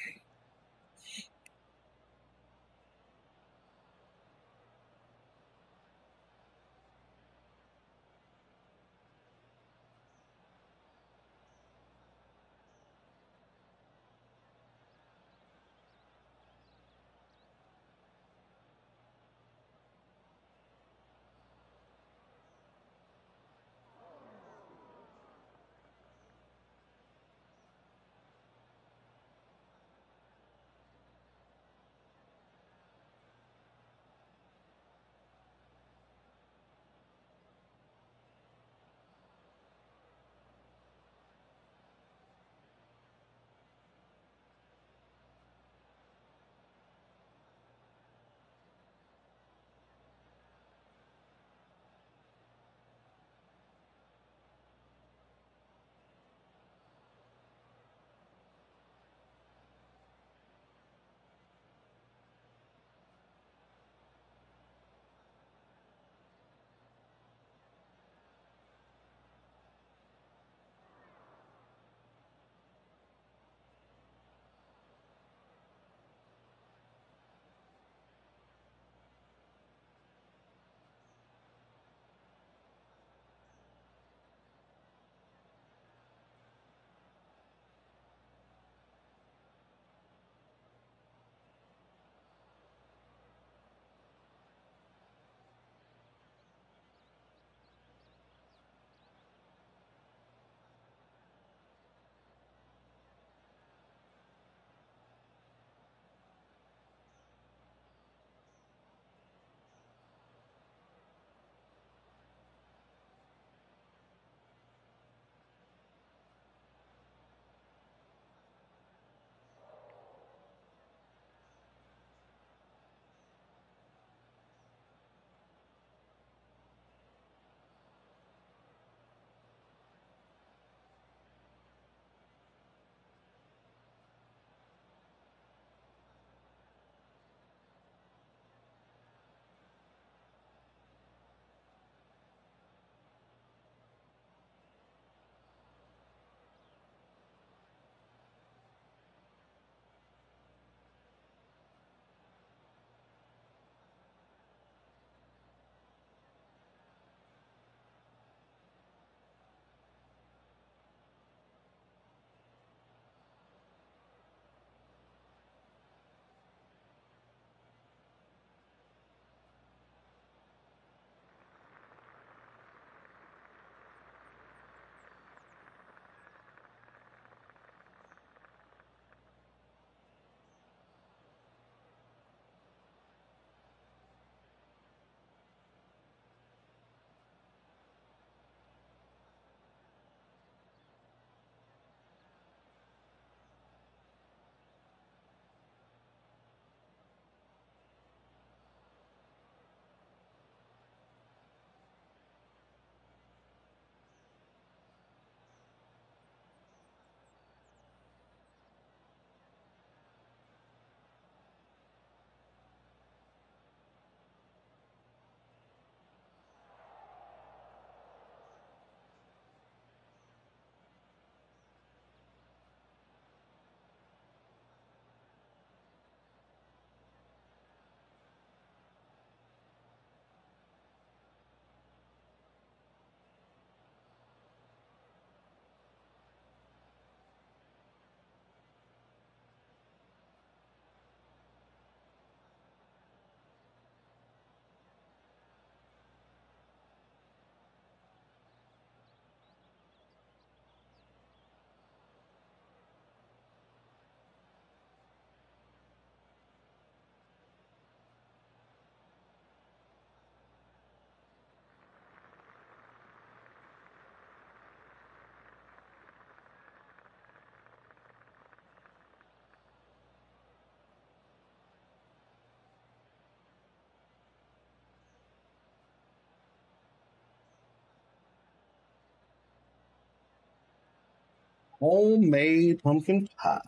S1: Homemade pumpkin pie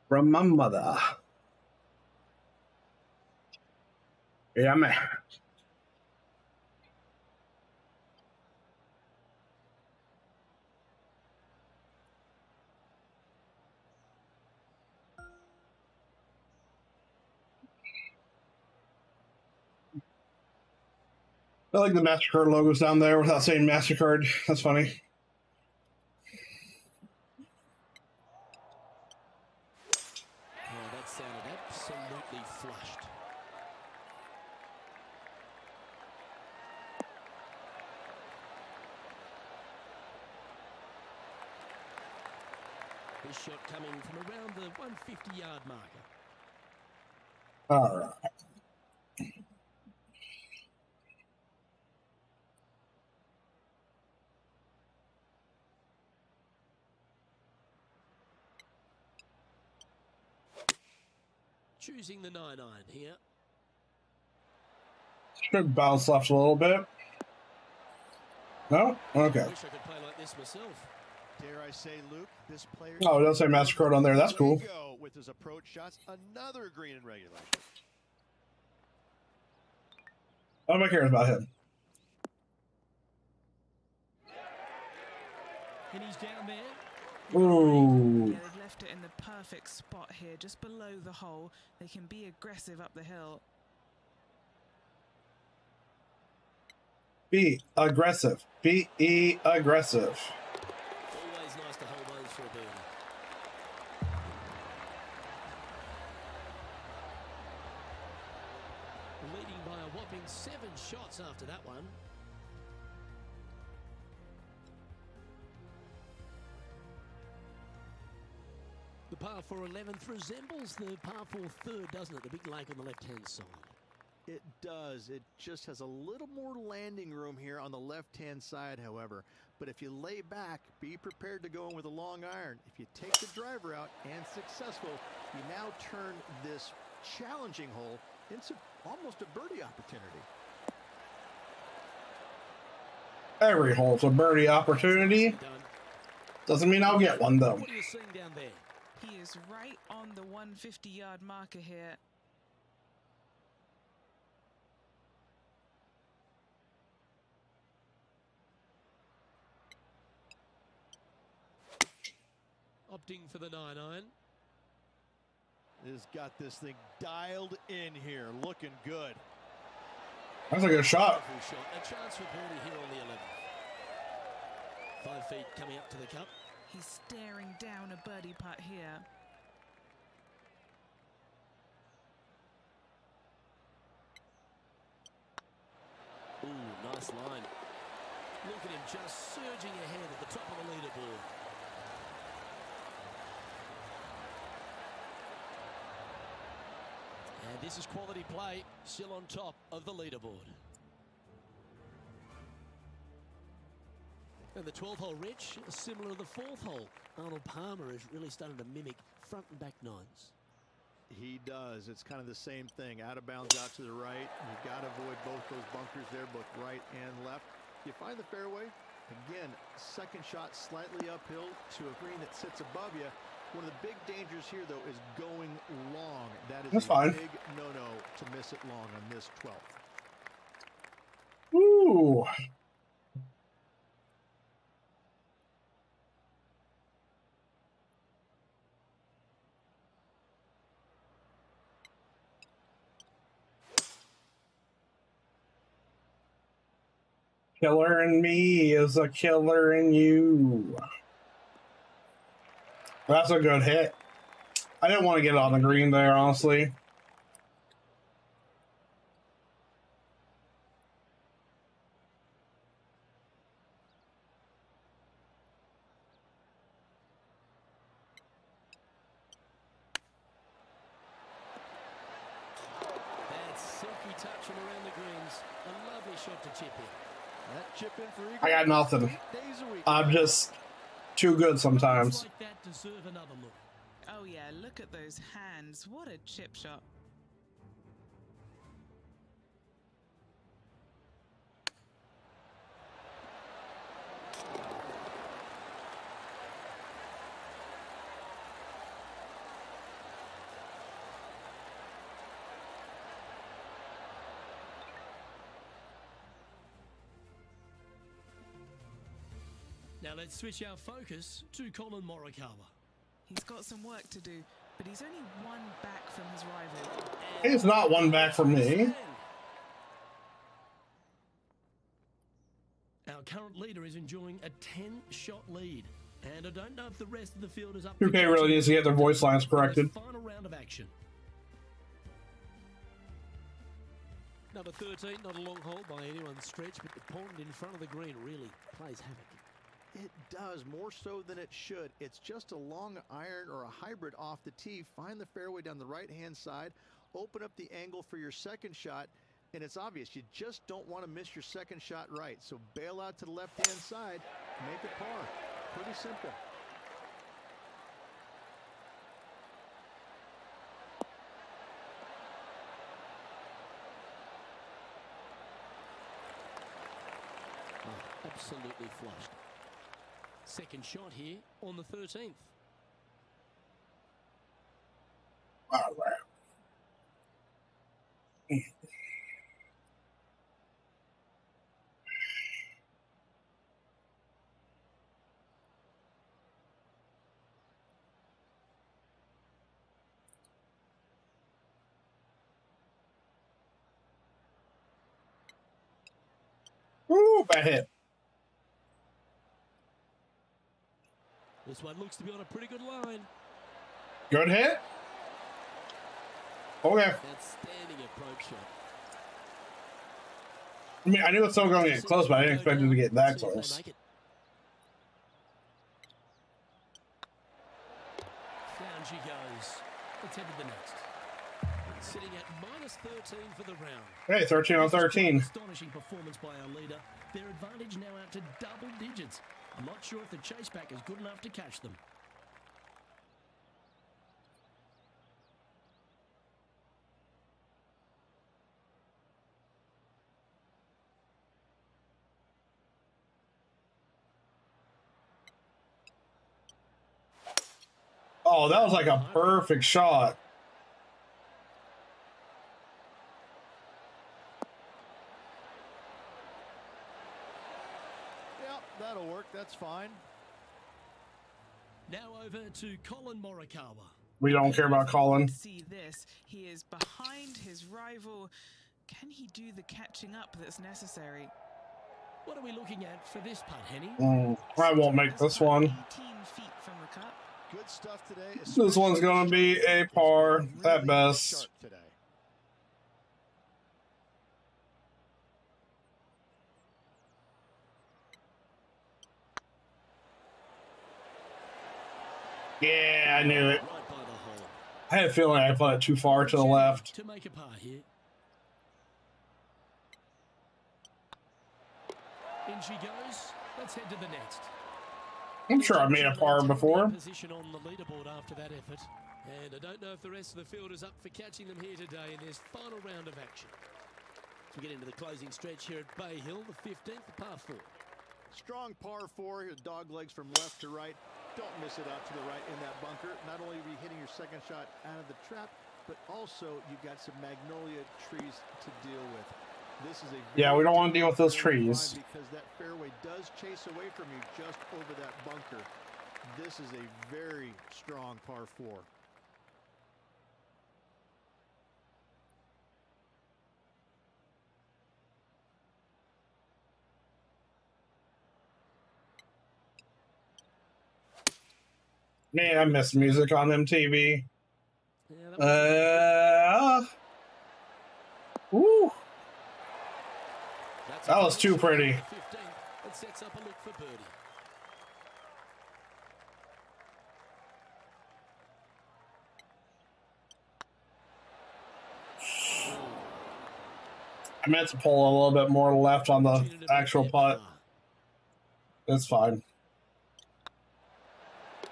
S1: from my mother. Yeah, man. I like the MasterCard logos down there without saying MasterCard. That's funny.
S2: Oh, that sounded absolutely flushed. This shot coming from around the 150-yard marker.
S1: All right.
S2: Choosing the 9-iron here.
S1: Should bounce left a little bit. No? Okay.
S2: I wish I could play like this myself.
S4: Dare I say, Luke, this player...
S1: Oh, it does say MasterCard on there. That's cool.
S4: Go with his approach shots, another green in regulation.
S1: Nobody cares about him.
S2: And he's down there.
S1: Ooh.
S3: Yeah, they've left it in the perfect spot here, just below the hole. They can be aggressive up the hill.
S1: Be aggressive. Be aggressive.
S2: Always nice to hold those for a birdie. Leading by a whopping 7 shots after that one. The par 4 11th resembles the par 4 third, doesn't it? The big lake on the left-hand side.
S4: It does. It just has a little more landing room here on the left-hand side, however. But if you lay back, be prepared to go in with a long iron. If you take the driver out and successful, you now turn this challenging hole into almost a birdie opportunity.
S1: Every hole's a birdie opportunity. Doesn't mean I'll get one, though.
S2: What are you seeing down there?
S3: He is right on the 150-yard marker here.
S2: Opting for the 9-iron.
S4: Has got this thing dialed in here, looking good.
S1: That's a good shot.
S2: Shot. A chance for birdie here on the 11th. 5 feet coming up to the cup.
S3: He's staring down a birdie putt here.
S2: Ooh, nice line. Look at him just surging ahead at the top of the leaderboard. And this is quality play, still on top of the leaderboard. And the 12th hole, Rich, similar to the 4th hole. Arnold Palmer is really starting to mimic front and back nines.
S4: He does. It's kind of the same thing. Out of bounds out to the right. You've got to avoid both those bunkers there, both right and left. You find the fairway. Again, second shot slightly uphill to a green that sits above you. One of the big dangers here, though, is going long. That is
S1: That's
S4: a
S1: fine.
S4: big no-no to miss it long on this 12th.
S1: Ooh. Killer in me is a killer in you. That's a good hit. I didn't want to get on the green there, honestly.
S2: That silky touch from around the greens. A lovely shot to chip in.
S4: That chip in for Eagle.
S1: I got nothing.
S4: 8 days a week.
S1: I'm just too good sometimes.
S2: Like that deserve another look.
S3: Oh yeah, look at those hands. What a chip shot.
S2: Now let's switch our focus to Colin Morikawa.
S3: He's got some work to do, but he's only one back from his rival.
S1: He's not one back from me.
S2: Our current leader is enjoying a 10-shot lead, and I don't know if the rest of the field is up.
S1: 2K really needs to get their voice lines corrected.
S2: Final round of action. Number 13, not a long hole by anyone's stretch, but the pond in front of the green really plays havoc.
S4: It does, more so than it should. It's just a long iron or a hybrid off the tee. Find the fairway down the right-hand side, open up the angle for your second shot, and it's obvious you just don't want to miss your second shot right. So bail out to the left-hand side, make it par. Pretty simple.
S2: Oh, absolutely flushed. Second shot here on the 13th.
S1: All right. Ooh, bad hit.
S2: This one looks to be on a pretty good line.
S1: Good hit. Okay.
S2: Outstanding approach shot.
S1: I mean, I knew it was still going to get close, but I didn't expect it to get that close.
S2: Down she goes. Let's head to the next. Sitting at minus 13 for the round.
S1: Hey, 13 on 13.
S2: Astonishing performance by our leader. Their advantage now out to double digits. I'm not sure if the chase back is good enough to catch them.
S1: Oh, that was like a perfect shot.
S4: Yeah, that'll work. That's fine.
S2: Now over to Colin Morikawa.
S1: We don't care about Colin.
S3: See this. He is behind his rival. Can he do the catching up that's necessary?
S2: What are we looking at for this putt, Henny?
S1: I won't make this one.
S3: 18 feet from the cup.
S4: Good stuff today.
S1: This one's going to be a par at best.
S4: Today.
S1: Yeah, I knew it.
S2: Right by the hole.
S1: I had a feeling I put it too far to the left.
S2: To make a par here. In she goes. Let's head to the next.
S1: I'm sure I've made a par before.
S2: Position on the leaderboard after that effort. And I don't know if the rest of the field is up for catching them here today in this final round of action. As we get into the closing stretch here at Bay Hill, the 15th, the par 4.
S4: Strong par 4, dog legs from left to right. Don't miss it out to the right in that bunker. Not only are you hitting your second shot out of the trap, but also you've got some magnolia trees to deal with. This is a
S1: Yeah, we don't want to deal with those trees.
S4: because that fairway does chase away from you just over that bunker. This is a very strong par 4.
S1: Man, I miss music on MTV. Woo. That was too pretty.
S2: It sets up a look for birdie.
S1: I meant to pull a little bit more left on the actual putt. It's fine.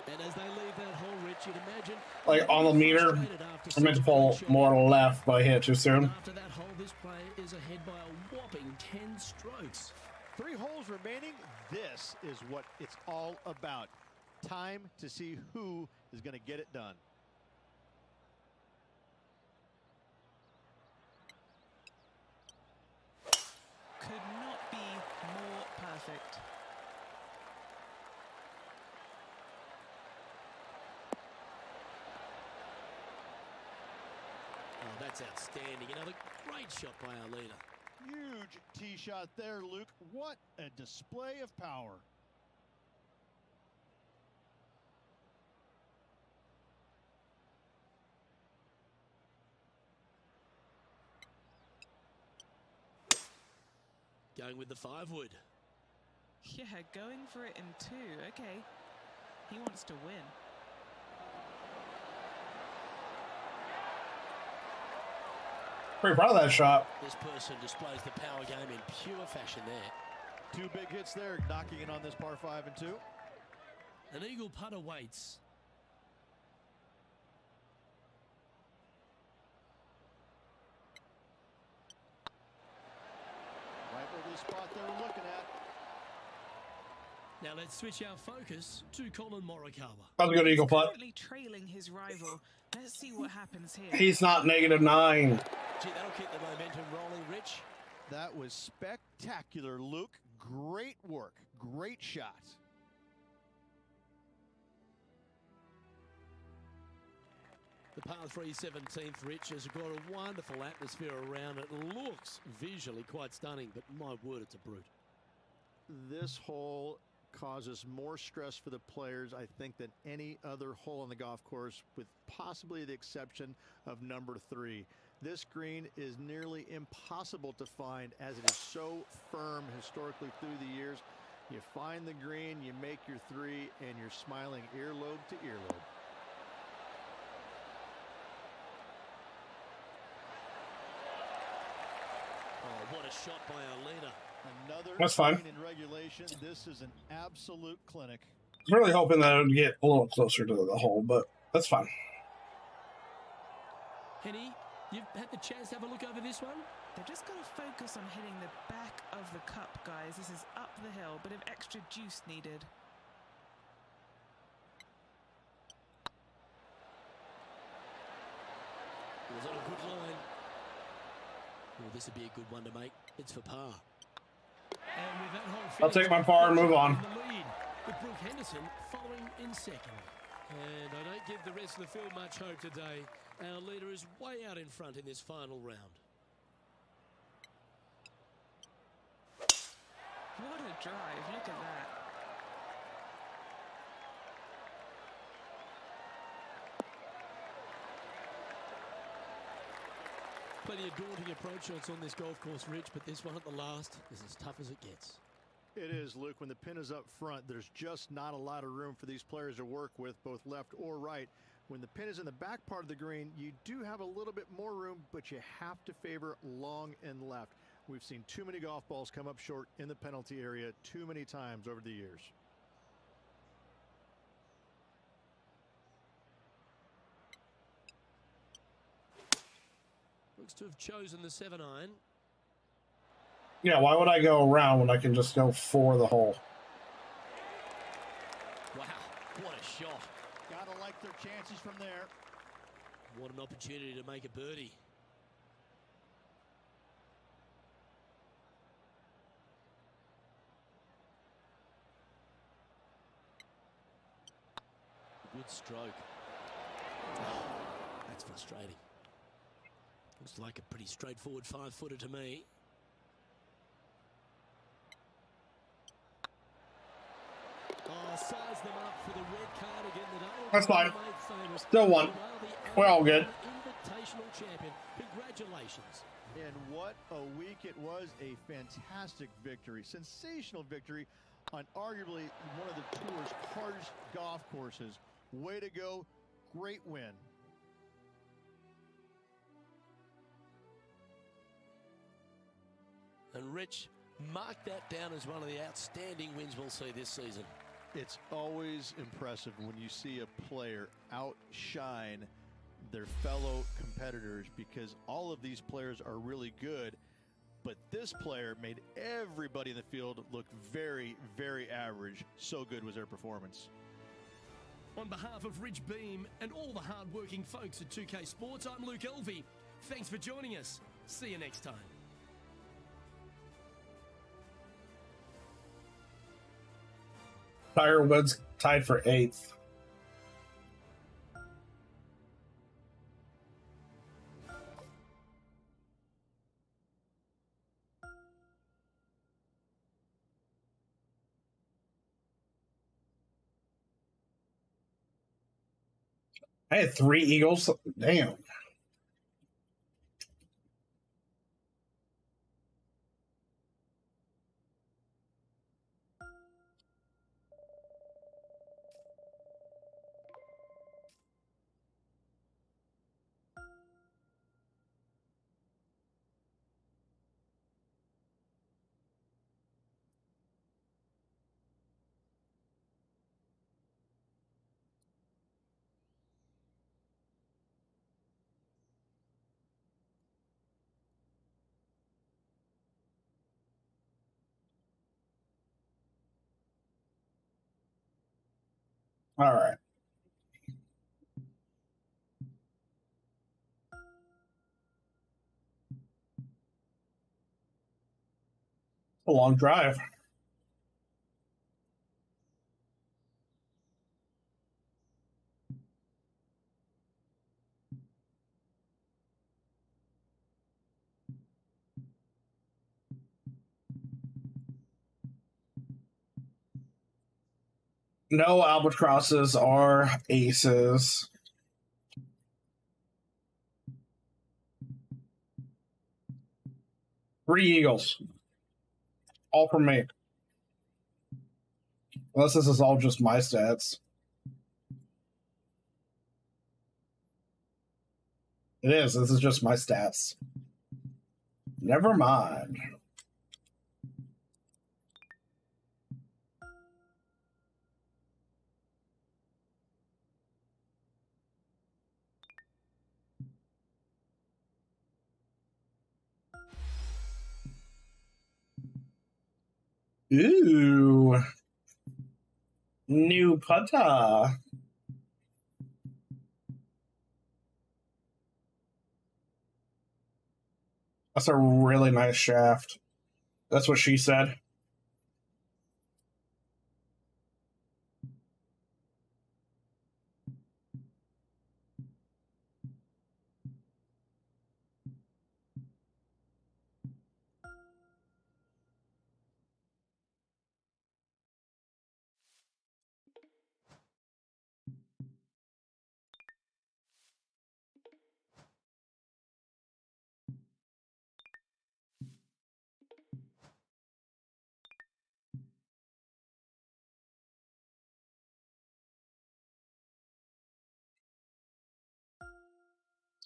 S2: And as they leave that hole, Rich, you'd imagine,
S1: Like on the meter, I meant to pull more left, but I hit it too soon.
S2: after that hole, this player is ahead by a whopping 10 strokes.
S4: 3 holes remaining. This is what it's all about. Time to see who is going to get it done.
S3: Could not be more perfect.
S2: That's outstanding. Another great shot by our leader.
S4: Huge tee shot there, Luke. What a display of power.
S2: Going with the 5-wood.
S3: Yeah, going for it in 2. Okay. He wants to win.
S1: Pretty proud of that shot.
S2: This person displays the power game in pure fashion there.
S4: 2 big hits there, knocking it on this par 5 and 2.
S2: An eagle putt awaits.
S4: Right over the spot they were looking at.
S2: Now let's switch our focus to Colin Morikawa.
S1: That was a good eagle putt.
S3: Currently trailing his rival. Let's see what happens here.
S1: He's not -9.
S2: Gee, that'll keep the momentum rolling, Rich.
S4: That was spectacular, Luke. Great work. Great shot.
S2: The par 3 17th, Rich, has got a wonderful atmosphere around it. Looks visually quite stunning, but my word, it's a brute.
S4: This hole causes more stress for the players, I think, than any other hole on the golf course, with possibly the exception of number 3. This green is nearly impossible to find, as it is so firm historically through the years. You find the green, you make your 3, and you're smiling earlobe to earlobe.
S2: Oh, what a shot by our leader.
S4: Another
S1: That's fine.
S4: green in regulation. This is an absolute clinic.
S1: I was really hoping that it would get a little closer to the hole, but that's fine.
S2: Henny, you've had the chance to have a look over this one?
S3: They've just got to focus on hitting the back of the cup, guys. This is up the hill, bit of extra juice needed.
S2: It was on a good line. Well, this would be a good one to make. It's for par. And with that whole
S1: I'll take my par and move on.
S2: in the lead, with Brooke Henderson following in second. And I don't give the rest of the field much hope today. Our leader is way out in front in this final round.
S3: What a drive, look at that.
S2: Plenty of daunting approach shots on this golf course, Rich, but this one at the last is as tough as it gets.
S4: It is, Luke. When the pin is up front, there's just not a lot of room for these players to work with, both left or right. When the pin is in the back part of the green, you do have a little bit more room, but you have to favor long and left. We've seen too many golf balls come up short in the penalty area too many times over the years.
S2: Looks to have chosen the 7-iron.
S1: Yeah, why would I go around when I can just go for the hole?
S2: Wow, what a shot.
S4: Gotta like their chances from there.
S2: What an opportunity to make a birdie. Good stroke. Oh, that's frustrating. Looks like a pretty straightforward 5-footer to me. Oh, size them up for the red card again today.
S1: That's fine. Still won. We're all good.
S2: Invitational champion. Congratulations.
S4: And what a week it was. A fantastic victory. Sensational victory on arguably one of the tour's hardest golf courses. Way to go. Great win.
S2: And Rich, mark that down as one of the outstanding wins we'll see this season.
S4: It's always impressive when you see a player outshine their fellow competitors, because all of these players are really good, but this player made everybody in the field look very, very average. So good was their performance.
S2: On behalf of Rich Beam and all the hard-working folks at 2K Sports, I'm Luke Elvey. Thanks for joining us. See you next time.
S1: Tiger Woods tied for 8th. I had 3 eagles. Damn. All right. A long drive. No albatrosses are aces. Three eagles. All from me. Unless this is all just my stats. It is. This is just my stats. Never mind. Ooh. New putter. That's a really nice shaft. That's what she said.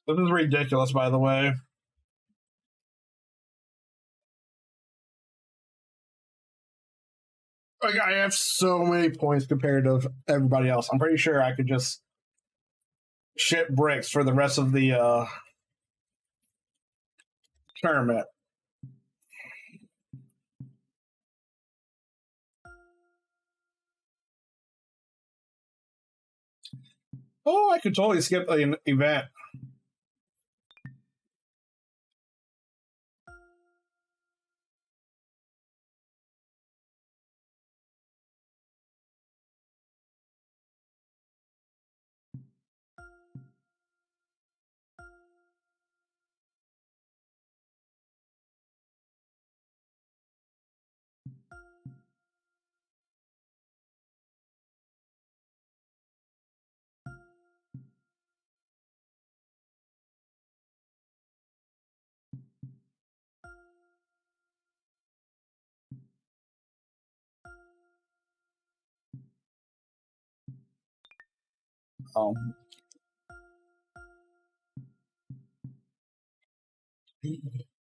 S1: This is ridiculous, by the way. Like, I have so many points compared to everybody else. I'm pretty sure I could just shit bricks for the rest of the tournament. Oh, I could totally skip an event.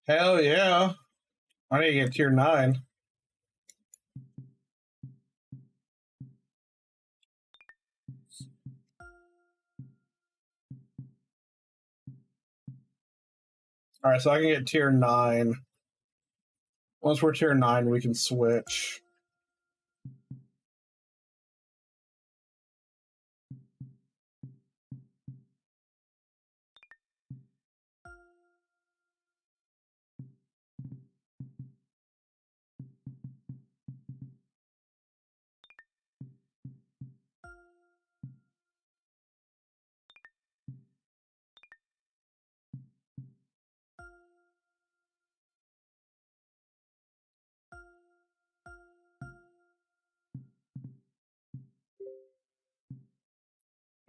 S1: Hell yeah. I need to get tier 9. All right, so I can get tier 9. Once we're tier 9, we can switch.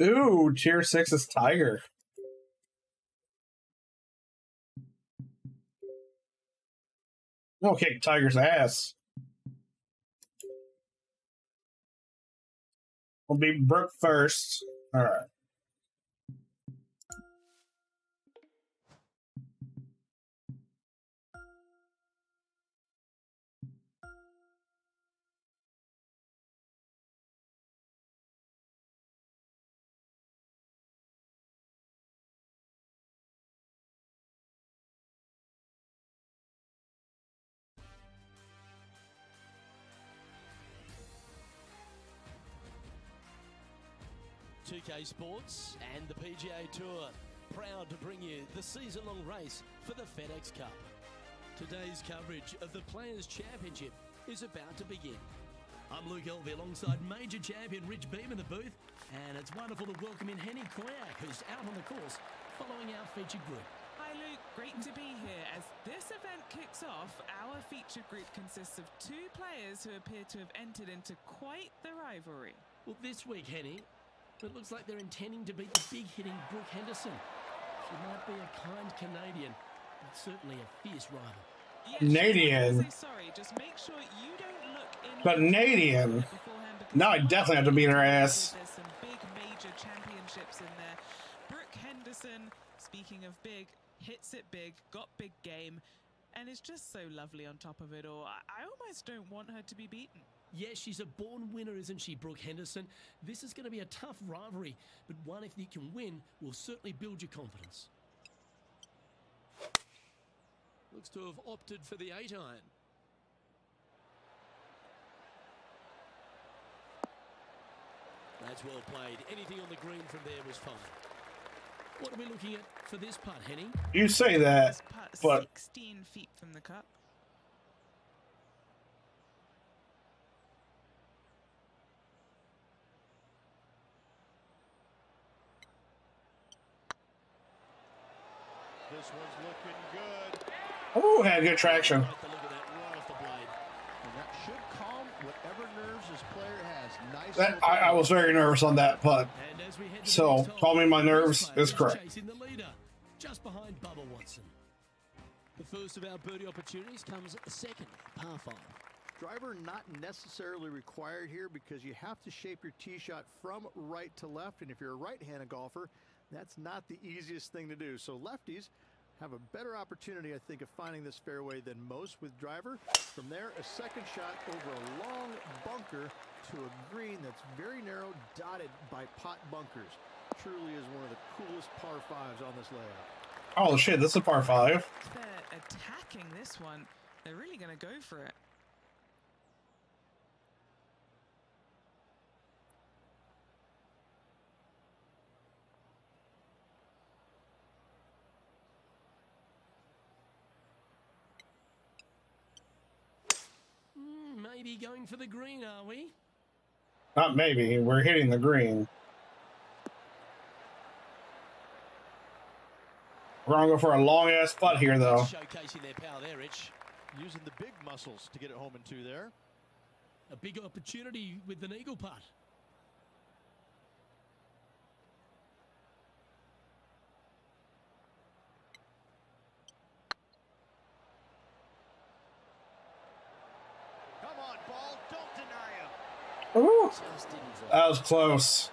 S1: Ooh, tier 6 is Tiger. We'll kick Tiger's ass. We'll beat Brooke first. All right.
S2: .2K Sports and the PGA Tour, proud to bring you the season-long race for the FedEx Cup. Today's coverage of the Players' Championship is about to begin. I'm Luke Elvey alongside major champion Rich Beam in the booth, and it's wonderful to welcome in Henny Koyak, who's out on the course following our featured group.
S3: Hi Luke, great to be here. As this event kicks off, our featured group consists of two players who appear to have entered into quite the rivalry.
S2: Well, this week, Henny, it looks like they're intending to beat the big-hitting Brooke Henderson. She might be a kind Canadian, but certainly a fierce rival.
S3: Yes,
S1: Canadian.
S3: Sorry, just make sure you don't look in
S1: Canadian. Now I definitely have to beat her ass.
S3: There's some big major championships in there. Brooke Henderson, speaking of big, hits it big, got big game, and is just so lovely on top of it all. I almost don't want her to be beaten.
S2: Yes, she's a born winner, isn't she, Brooke Henderson? This is going to be a tough rivalry, but one if you can win will certainly build your confidence. Looks to have opted for the 8-iron. That's well played. Anything on the green from there was fine. What are we looking at for this putt, Henny?
S1: You say that,
S3: This putt,
S1: but
S3: 16 feet from the cup.
S4: This one's looking good.
S1: oh, had good traction.
S2: Like the look of that right off the blade.
S4: And that should calm whatever nerves this player has. Nice.
S1: That I was very nervous on that putt.
S2: And as we head to
S1: So,
S2: the next hole,
S1: calming my nerves
S2: this player
S1: is correct.
S2: Chasing the leader, just behind Bubba Watson. The first of our birdie opportunities comes second, par 5.
S4: Driver not necessarily required here because you have to shape your tee shot from right to left. And if you're a right-handed golfer, that's not the easiest thing to do. So lefties have a better opportunity, I think, of finding this fairway than most with driver. From there, a second shot over a long bunker to a green that's very narrow, dotted by pot bunkers. Truly is one of the coolest par 5s on this layout.
S1: Oh shit, this is a par 5.
S3: They're attacking this one. They're really going to go for it.
S2: Maybe going for the green, are we?
S1: Not maybe, we're hitting the green. We're gonna go for a long ass putt here though.
S2: Showcasing their power there, Rich.
S4: Using the big muscles to get it home in 2 there.
S2: A big opportunity with an eagle putt.
S4: Come on, ball. Don't deny him.
S1: Ooh,
S2: Just didn't drop.
S1: that was close.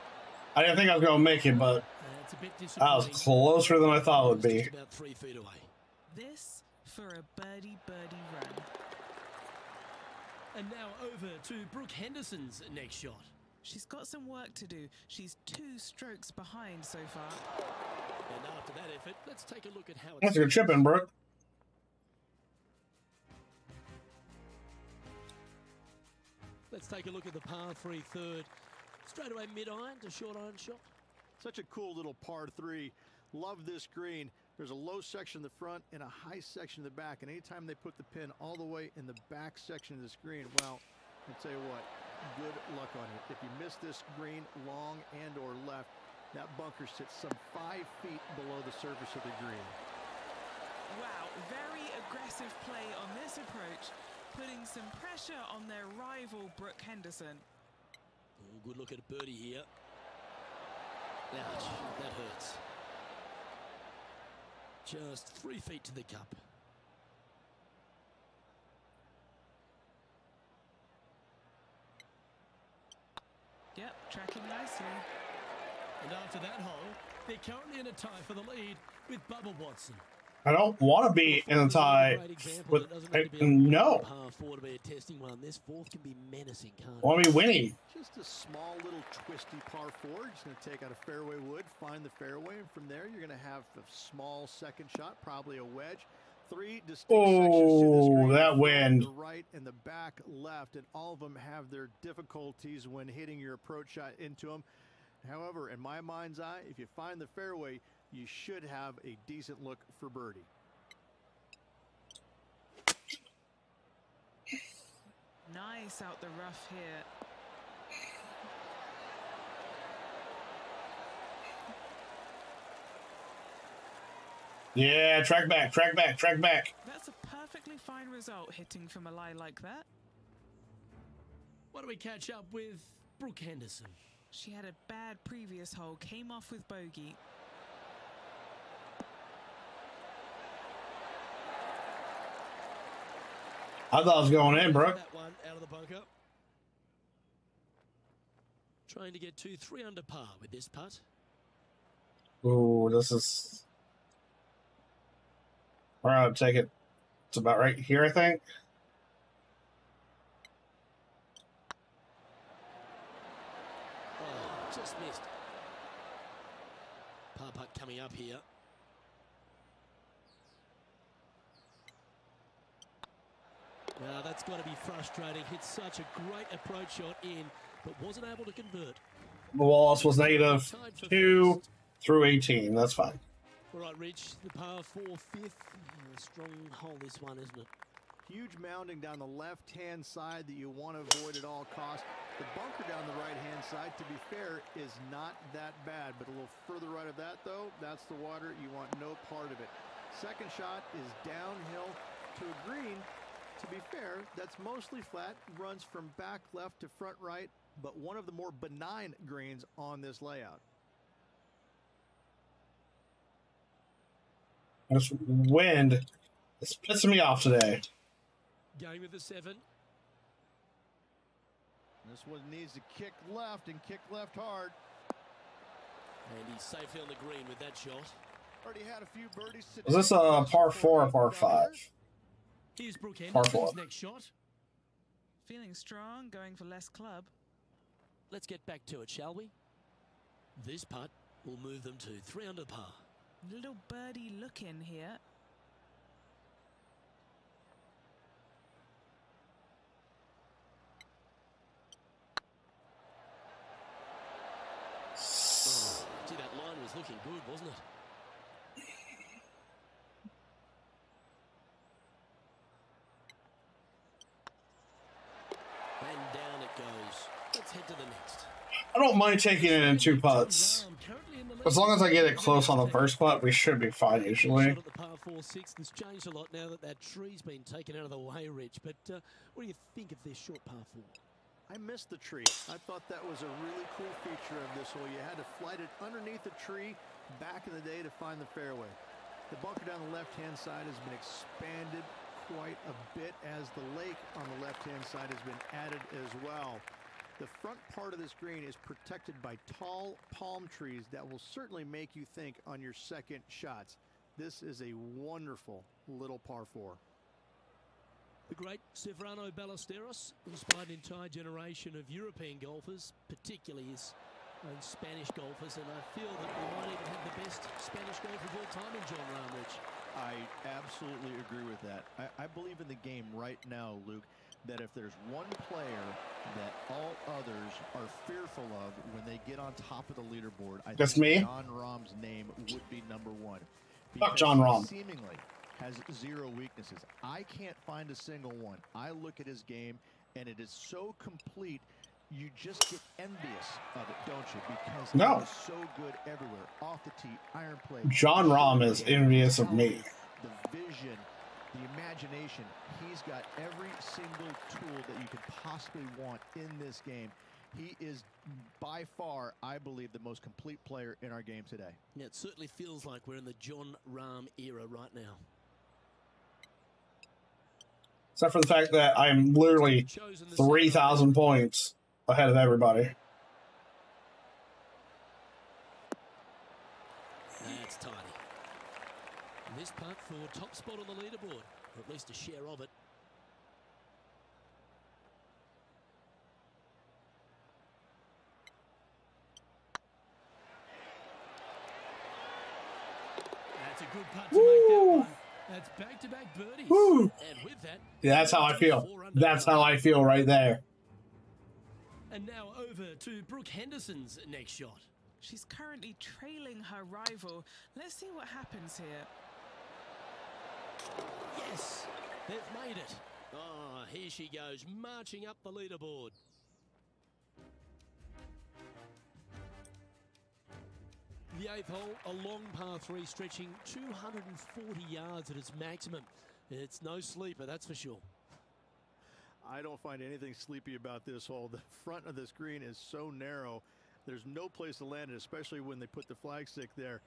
S1: I didn't think I was gonna make it, but
S2: It's a bit
S1: that was
S2: disappointing.
S1: closer than I thought it would be.
S2: Just about 3 feet away.
S3: This for a birdie run.
S2: And now over to Brooke Henderson's next shot.
S3: She's got some work to do. She's 2 strokes behind so far.
S2: And after that effort, let's take a look at how it's...
S1: That's a good chip in, Brooke.
S2: Let's take a look at the par 3 third. Straight away mid-iron to short iron shot.
S4: Such a cool little par 3. Love this green. There's a low section in the front and a high section in the back. And anytime they put the pin all the way in the back section of this green, well, I'll tell you what, good luck on it. If you miss this green long and or left, that bunker sits some 5 feet below the surface of the green.
S3: Wow, very aggressive play on this approach, putting some pressure on their rival Brooke Henderson.
S2: Oh, good look at a birdie here. Ouch, that hurts. Just 3 feet to the cup.
S3: Yep, tracking nicely.
S2: And after that hole, they're currently in a tie for the lead with Bubba Watson.
S1: I don't want to be in a tie with no.
S2: Par 4 to be a testing one. This fourth can be menacing, can't it?
S1: I want to be winning.
S4: Just a small little twisty par 4. Just going to take out a fairway wood, find the fairway, and from there you're going to have a small second shot, probably a wedge. 3 distinct sections to this green,
S1: that wind.
S4: the right and the back left, and all of them have their difficulties when hitting your approach shot into them. However, in my mind's eye, if you find the fairway, you should have a decent look for birdie.
S3: Nice out the rough here.
S1: Yeah, track back, track back, track back.
S3: That's a perfectly fine result hitting from a lie like that.
S2: Why don't we catch up with Brooke Henderson?
S3: She had a bad previous hole, came off with bogey.
S1: I thought I was going in, bro.
S2: That one out of the bunker. Trying to get 2-3 under par with this putt.
S1: Ooh, this is... We're going to take it. It's about right here, I think.
S2: Oh, just missed. Par putt coming up here. Now that's got to be frustrating. Hit such a great approach shot in, but wasn't able to convert.
S1: The loss was -2 through 18. That's fine.
S2: All right, Rich, the par 4 fifth. A strong hole, this one, isn't it?
S4: Huge mounding down the left-hand side that you want to avoid at all costs. The bunker down the right-hand side, to be fair, is not that bad. But a little further right of that, though, that's the water. You want no part of it. Second shot is downhill to a green. To be fair, that's mostly flat, runs from back left to front right, but one of the more benign greens on this layout.
S1: This wind is pissing me off today.
S2: Going with the 7.
S4: This one needs to kick left and kick left hard.
S2: And he's safely on the green with that shot.
S4: Already had a few birdies today.
S1: Is this a par 4 or par 5?
S2: Here's Brooke
S1: Par
S2: Henderson's
S1: 4.
S2: next shot.
S3: Feeling strong, going for less club.
S2: Let's get back to it, shall we? This putt will move them to 3 under par.
S3: Little birdie look in here.
S2: Oh, gee, that line was looking good, wasn't it? And down it goes. Let's head to the next.
S1: I don't mind taking it in 2 putts. As long as I get it close on the first putt, we should be fine usually.
S2: Shot at the par 4-6. It's changed a lot now that that tree's been taken out of the way, Rich. But what do you think of this short par 4?
S4: I missed the tree. I thought that was a really cool feature of this hole. You had to flight it underneath the tree back in the day to find the fairway. The bunker down the left-hand side has been expanded quite a bit as the lake on the left-hand side has been added as well. The front part of this green is protected by tall palm trees that will certainly make you think on your second shots. This is a wonderful little par 4.
S2: The great Severano Ballesteros inspired an entire generation of European golfers, particularly his own Spanish golfers, and I feel that we might even have the best Spanish golfer of all time in John Rahm, Rich.
S4: I absolutely agree with that. I believe in the game right now, Luke, that if there's one player that all others are fearful of when they get on top of the leaderboard, I
S1: That's
S4: think
S1: me?
S4: John Rahm's name would be number 1.
S1: Fuck John Rahm.
S4: He seemingly has 0 weaknesses. I can't find a single one. I look at his game, and it is so complete, you just get envious of it, don't you? Because
S1: No.
S4: he is so good everywhere. Off the tee, iron play.
S1: John Rahm is envious of me.
S4: The vision, the imagination. He's got every single tool that you could possibly want in this game. He is by far, I believe, the most complete player in our game today.
S2: Yeah, it certainly feels like we're in the John Rahm era right now.
S1: Except for the fact that I'm literally 3,000 points ahead of everybody.
S2: That's tidy. And this putt for top spot on the leaderboard, or at least a share of it. That's a good putt to make that one. That's back-to-back birdies.
S1: Woo.
S2: And with that,
S1: Yeah, that's how I feel. That's how I feel right there.
S2: And now over to Brooke Henderson's next shot.
S3: She's currently trailing her rival. Let's see what happens here.
S2: Yes, they've made it. Oh, here she goes, marching up the leaderboard. The 8th hole, a long par 3 stretching 240 yards at its maximum. It's no sleeper, that's for sure.
S4: I don't find anything sleepy about this hole. The front of this green is so narrow. There's no place to land it, especially when they put the flagstick there.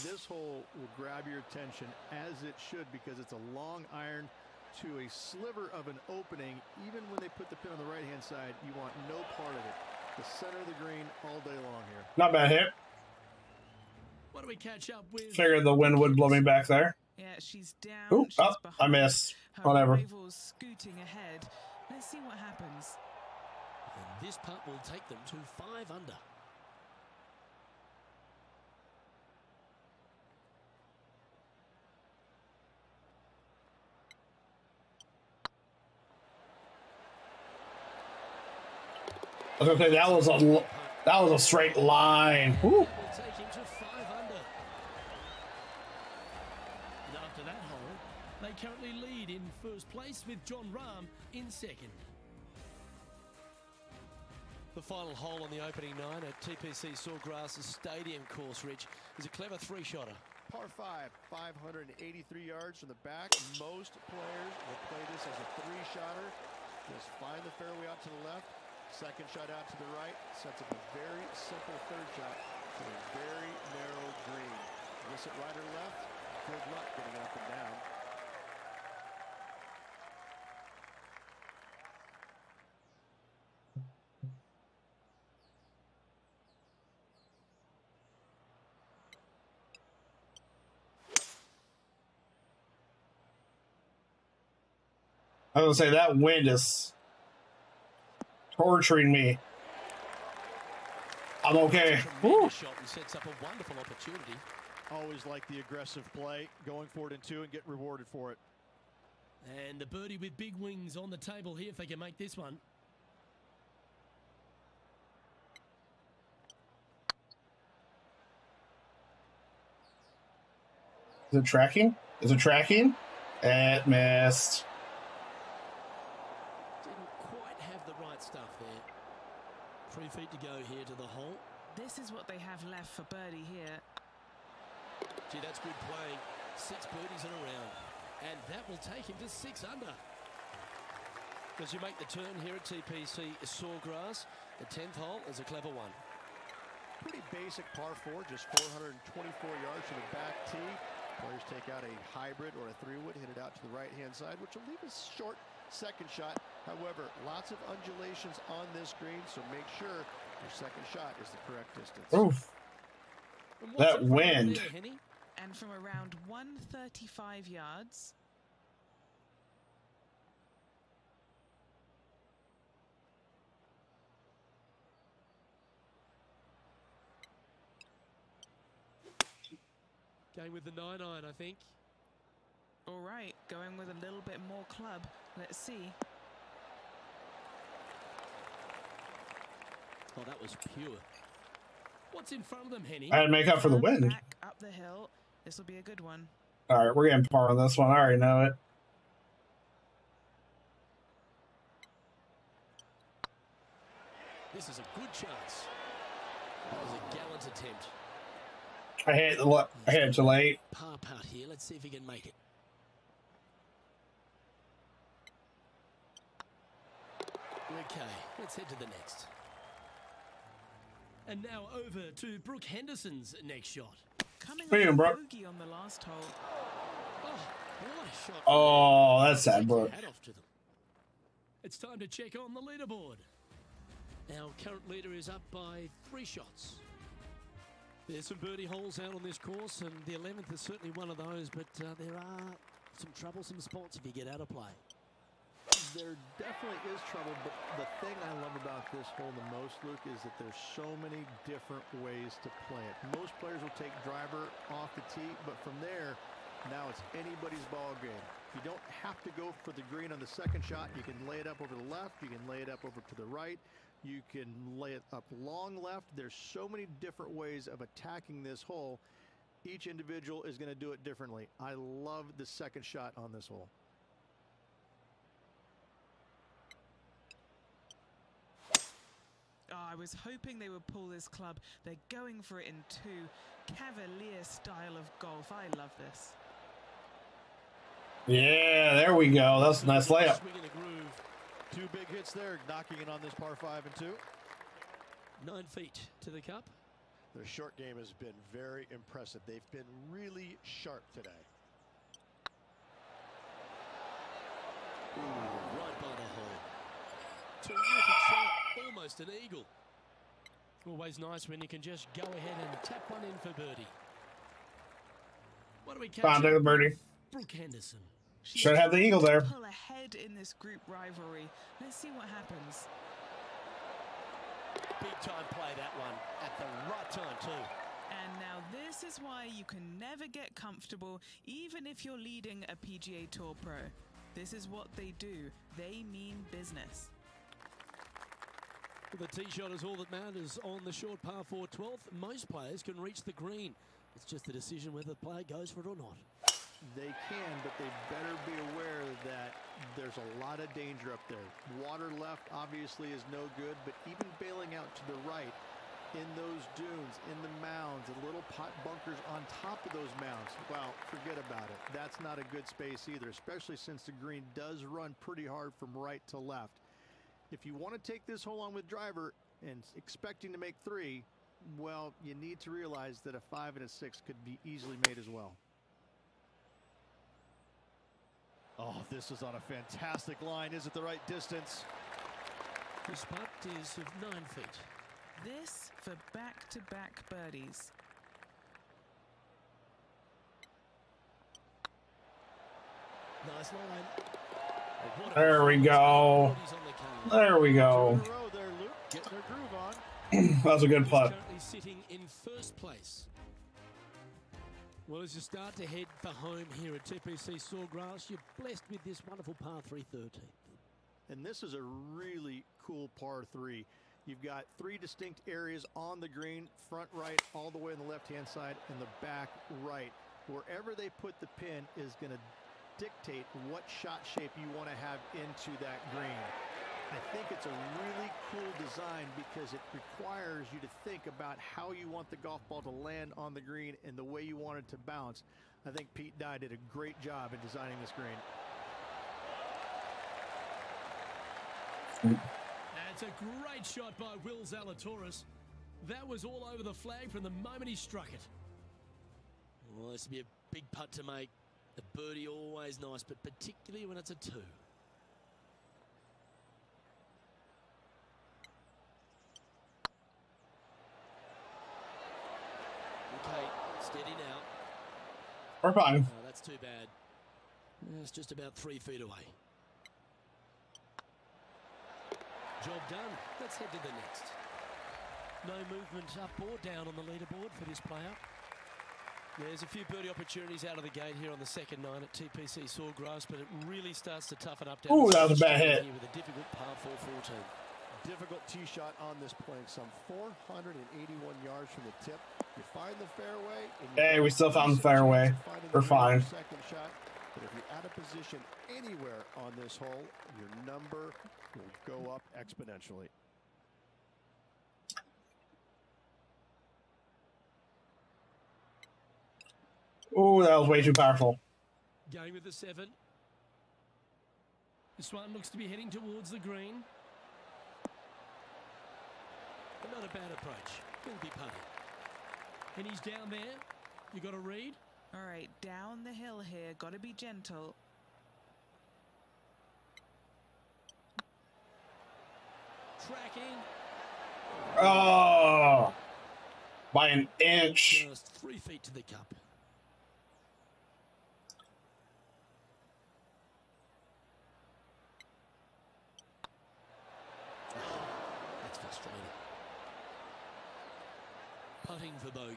S4: This hole will grab your attention, as it should, because it's a long iron to a sliver of an opening. Even when they put the pin on the right-hand side, you want no part of it. The center of the green all day long here.
S1: Not bad hit.
S2: What do we catch up with?
S1: Figured the wind would blow me back there.
S3: Yeah, she's down.
S1: Ooh,
S3: she's
S1: oh, I missed.
S3: Her
S1: Whatever.
S3: rival's scooting ahead. Let's see what happens.
S2: And this putt will take them to 5 under.
S1: I was gonna say that was a straight line. Woo.
S2: Will take him to 5 under. And after that hole, they currently lead in first place with John Rahm in second. The final hole on the opening 9 at TPC Sawgrass Stadium course, Rich, is a clever 3-shotter.
S4: Par 5, 583 yards from the back. Most players will play this as a 3-shotter. Just find the fairway out to the left. Second shot out to the right, sets up a very simple third shot to a very narrow green. Miss it right or left, good luck getting up and down.
S1: I was gonna say that wind is torturing me. I'm okay.
S2: Shot and sets up a wonderful opportunity.
S4: Always like the aggressive play, going for it in 2 and get rewarded for it.
S2: And the birdie with big wings on the table here if they can make this one.
S1: Is it tracking? Is it tracking? It missed.
S2: Didn't quite have the right stuff there. 3 feet to go here to the hole.
S3: This is what they have left for birdie here.
S2: Gee, that's good playing. 6 birdies in a round. And that will take him to 6 under. As you make the turn here at TPC Sawgrass, the 10th hole is a clever one.
S4: Pretty basic par 4, just 424 yards to the back tee. Players take out a hybrid or a 3-wood, hit it out to the right-hand side, which will leave a short second shot. However, lots of undulations on this green, so make sure your second shot is the correct distance.
S1: Oof. That wind.
S2: There,
S3: And from around 135 yards.
S2: Going with the 9-iron, I think.
S3: All right, going with a little bit more club. Let's see.
S2: Oh, that was pure. What's in front of them, Henny?
S1: I had to make up for the wind.
S3: Back up the hill. This will be a good one.
S1: All right, we're getting par on this one. I already know it.
S2: This is a good chance. That was a gallant attempt.
S1: I hit it too late.
S2: Par putt here. Let's see if he can make it. Okay, let's head to the next. And now over to Brooke Henderson's next shot.
S3: Coming
S1: Hey,
S3: off a
S1: Brooke.
S3: bogey on the last hole.
S2: Oh, what a shot.
S1: Oh, that's sad,
S2: Take
S1: Brooke.
S2: your hat off to them. It's time to check on the leaderboard. Our current leader is up by 3 shots. There's some birdie holes out on this course, and the 11th is certainly one of those, but there are some troublesome spots if you get out of play.
S4: There definitely is trouble, but the thing I love about this hole the most, Luke, is that there's so many different ways to play it. Most players will take driver off the tee, but from there, now it's anybody's ball game. You don't have to go for the green on the second shot. You can lay it up over the left. You can lay it up over to the right. You can lay it up long left. There's so many different ways of attacking this hole. Each individual is going to do it differently. I love the second shot on this hole.
S3: Oh, I was hoping they would pull this club. They're going for it in 2. Cavalier style of golf. I love this.
S1: Yeah, there we go. That's a nice layup.
S4: 2 big hits there, knocking it on this par 5 and 2.
S2: 9 feet to the cup.
S4: Their short game has been very impressive. They've been really sharp today.
S2: Ooh, right by the hole. Terrific shot, almost an eagle. Always nice when you can just go ahead and tap one in for birdie. What do we catch?
S1: Found the birdie.
S2: Brooke Henderson.
S1: Should have the eagle there.
S3: Pull ahead in this group rivalry. Let's see what happens.
S2: Big time play that one at the right time too.
S3: And now this is why you can never get comfortable, even if you're leading a PGA Tour Pro. This is what they do. They mean business.
S2: The tee shot is all that matters on the short par 4 12th. Most players can reach the green. It's just a decision whether the player goes for it or not.
S4: They can, but they better be aware that there's a lot of danger up there. Water left obviously is no good, but even bailing out to the right in those dunes, in the mounds, and little pot bunkers on top of those mounds, well, forget about it. That's not a good space either, especially since the green does run pretty hard from right to left. If you want to take this hole on with driver and expecting to make 3, well, you need to realize that a 5 and a 6 could be easily made as well. Oh, this is on a fantastic line. Is it the right distance?
S2: This putt is of 9 feet.
S3: This for back-to-back birdies.
S2: Nice line.
S1: There we go. There we go. That was a good putt.
S2: Currently sitting in first place. Well, as you start to head for home here at TPC Sawgrass, you're blessed with this wonderful par 3 13th.
S4: And this is a really cool par 3. You've got 3 distinct areas on the green, front right, all the way on the left-hand side, and the back right. Wherever they put the pin is going to dictate what shot shape you want to have into that green. I think it's a really cool design because it requires you to think about how you want the golf ball to land on the green and the way you want it to bounce. I think Pete Dye did a great job in designing this green.
S2: That's a great shot by Will Zalatoris. That was all over the flag from the moment he struck it. Well, this would be a big putt to make. The birdie always nice, but particularly when it's a 2. Okay, steady now.
S1: We're fine.
S2: Oh, that's too bad. It's just about 3 feet away. Job done. Let's head to the next. No movement up or down on the leaderboard for this player. There's a few birdie opportunities out of the gate here on the second 9 at TPC Sawgrass, but it really starts to toughen up down.
S1: Ooh, that was a bad hit.
S2: Here with a difficult par 4 14.
S4: Difficult tee shot on this plane, some 481 yards from the tip. You find the fairway. And
S1: Hey, we still found the fairway. We're fine.
S4: Second shot, but if you're out of position anywhere on this hole, your number will go up exponentially.
S1: Ooh, that was way too powerful.
S2: Going with the 7. This one looks to be heading towards the green. Not a bad approach. Will be putting. And he's down there. You got to read.
S3: All right, down the hill here. Got to be gentle.
S2: Tracking.
S1: Oh, by an inch.
S2: Just 3 feet to the cup. That's frustrating. Putting for bogey.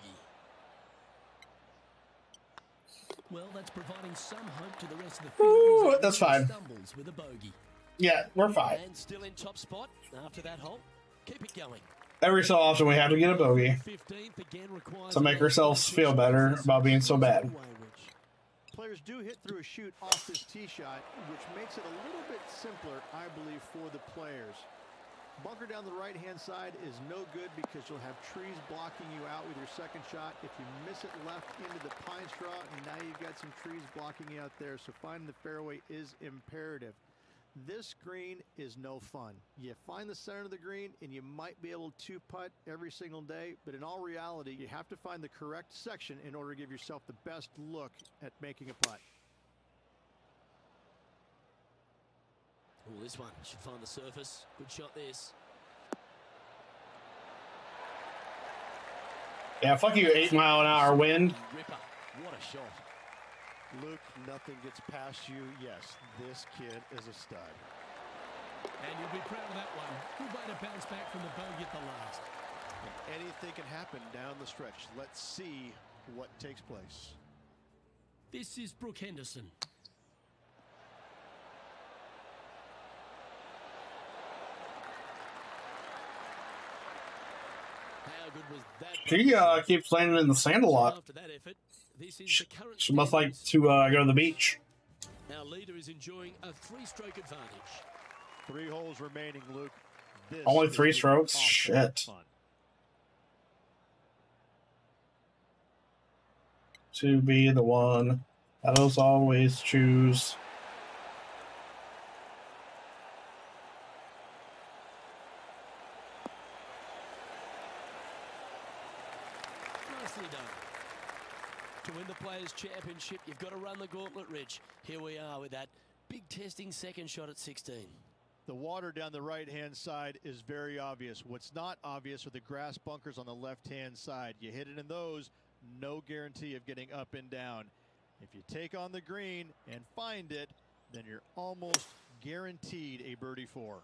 S2: Well, that's providing some hope to the rest of the field.
S1: Ooh, that's fine.
S2: Stumbles with a bogey.
S1: Yeah, we're fine.
S2: And still in top spot after that hole. Keep it going.
S1: Every so often we have to get a bogey
S2: 15th again requires
S1: to make ourselves feel better about being so bad.
S4: Players do hit through a shoot off this tee shot, which makes it a little bit simpler, I believe, for the players. Bunker down the right-hand side is no good because you'll have trees blocking you out with your second shot. If you miss it left into the pine straw, and now you've got some trees blocking you out there, so finding the fairway is imperative. This green is no fun. You find the center of the green and you might be able to putt every single day, but in all reality, you have to find the correct section in order to give yourself the best look at making a putt.
S2: Oh, this one should find the surface. Good shot, this.
S1: Yeah, fuck you, 8-mile-an-hour wind.
S2: Ripper. What a shot.
S4: Luke, nothing gets past you. Yes, this kid is a stud.
S2: And you'll be proud of that one. Good way to bounce back from the bogey at the last.
S4: And anything can happen down the stretch. Let's see what takes place.
S2: This is Brooke Henderson. How good was that?
S1: She keeps landing in the sand a lot.
S2: After that effort, this is the current
S1: She must like
S2: standings.
S1: to go to the beach.
S2: Our leader is enjoying a 3-stroke advantage.
S4: 3 holes remaining, Luke. This
S1: Only
S4: is
S1: 3
S4: getting
S1: strokes?
S4: awful
S1: Shit.
S4: fun.
S1: To be the one that is always choose.
S2: Nicely done. To win the Players' Championship, you've got to run the gauntlet, Rich. Here we are with that big testing second shot at 16.
S4: The water down the right-hand side is very obvious. What's not obvious are the grass bunkers on the left-hand side. You hit it in those, no guarantee of getting up and down. If you take on the green and find it, then you're almost guaranteed a birdie 4.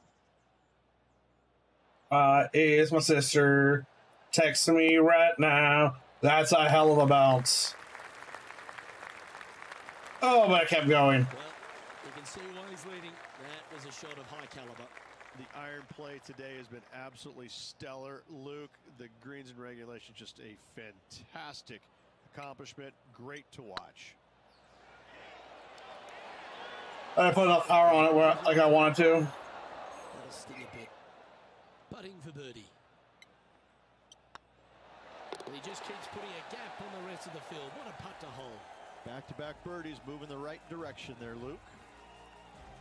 S1: Is my sister texting me right now? That's a hell of a bounce. Oh, but I kept going.
S2: Well, you can see why he's leading. That was a shot of high caliber.
S4: The iron play today has been absolutely stellar. Luke, the greens and regulation, just a fantastic accomplishment. Great to watch.
S1: I didn't put enough power on it like I wanted to.
S2: That'll sting a bit. Putting for birdie. And he just keeps putting a gap on the rest of the field. What a putt to hole.
S4: Back-to-back birdies, move in the right direction there, Luke.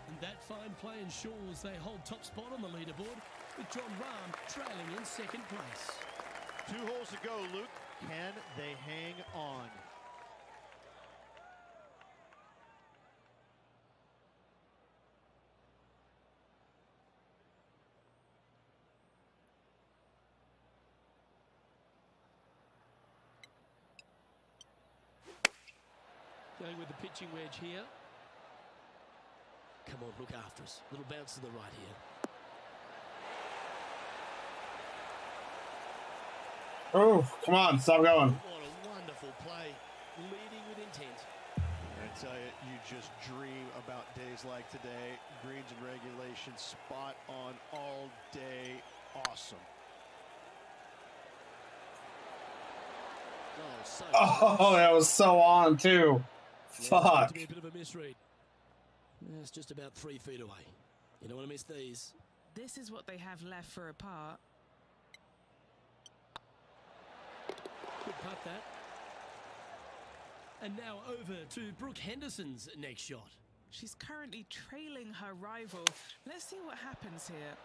S2: And that fine play ensures they hold top spot on the leaderboard, with John Rahm trailing in second place.
S4: 2 holes to go, Luke. Can they hang on?
S2: Going with the pitching wedge here. Come on, look after us. Little bounce to the right here.
S1: Oh, come on, stop going.
S2: What a wonderful play. Leading with intent.
S4: I tell you, you just dream about days like today. Greens and regulation, spot on all day. Awesome.
S2: Oh, so
S1: Oh, that was so on, too.
S2: yeah,
S1: Fuck.
S2: to be a bit of a misread. Yeah, it's just about 3 feet away. You don't want to miss these.
S3: This is what they have left for a par.
S2: Good putt, that. And now over to Brooke Henderson's next shot.
S3: She's currently trailing her rival. Let's see what happens here.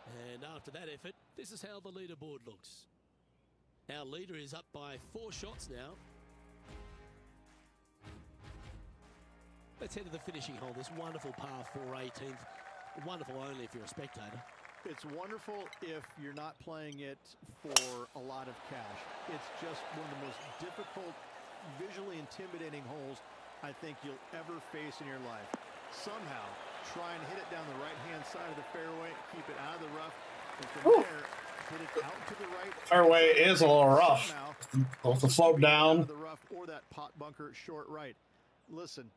S2: And after that effort, this is how the leaderboard looks. Our leader is up by 4 shots now. Let's head to the finishing hole. This wonderful par 4 18th. Wonderful only if you're a spectator.
S4: It's wonderful if you're not playing it for a lot of cash. It's just one of the most difficult, visually intimidating holes I think you'll ever face in your life. Somehow, try and hit it down the right-hand side of the fairway, keep it out of the rough, and from there, hit it out to the right.
S1: Fairway is a little rough. With the slope down.
S4: The rough or that pot bunker short right. Listen,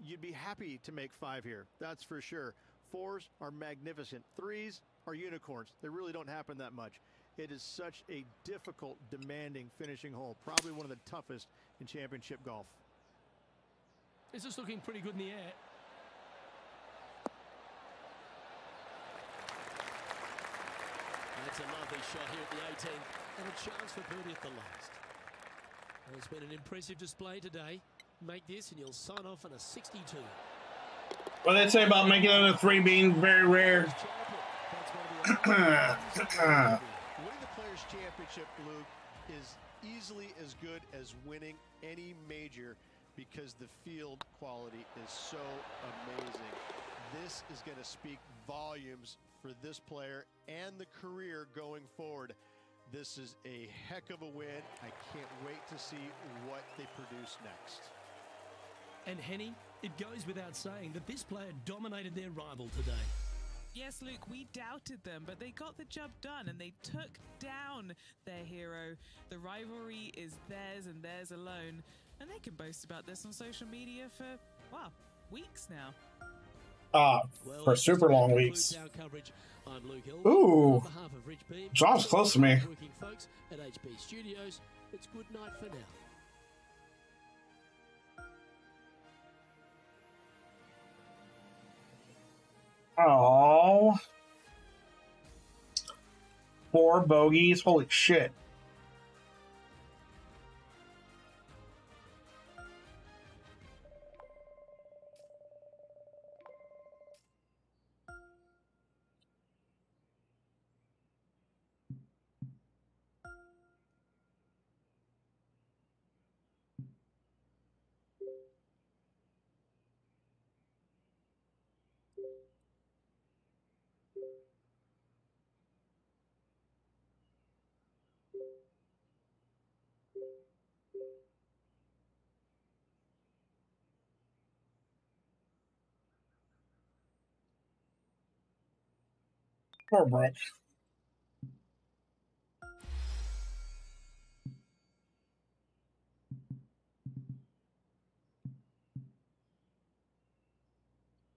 S4: you'd be happy to make 5 here. That's for sure. 4s are magnificent. 3s are unicorns. They really don't happen that much. It is such a difficult, demanding finishing hole. Probably one of the toughest in championship golf.
S2: This is looking pretty good in the air. That's a lovely shot here at the 18th, and a chance for birdie at the last. Well, it's been an impressive display today. Make this and you'll sign off on a 62.
S1: What they say about making it a 3 being very rare.
S4: Winning the Players' Championship, Luke, is easily as good as winning any major because the field quality is so amazing. This is going to speak volumes for this player and the career going forward. This is a heck of a win. I can't wait to see what they produce next.
S2: And Henny, it goes without saying that this player dominated their rival today.
S3: Yes, Luke, we doubted them, but they got the job done and they took down their hero. The rivalry is theirs and theirs alone, and they can boast about this on social media for, wow, weeks now.
S1: For super long weeks.
S2: I'm Luke Hill.
S1: Ooh,
S2: on behalf of Rich Beam,
S1: John's close to me.
S2: working folks at HB Studios, it's good night for now.
S1: Oh, 4 bogeys. Holy shit. Poor Brett.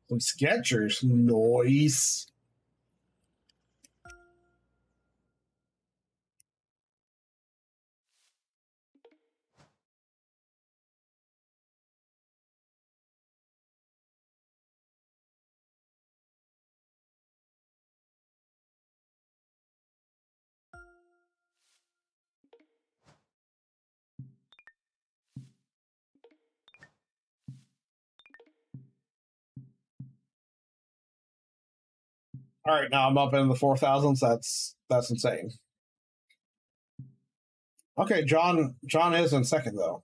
S1: Some Skechers. Noise. All right, now I'm up in the 4,000s. That's insane. Okay, John is in second though.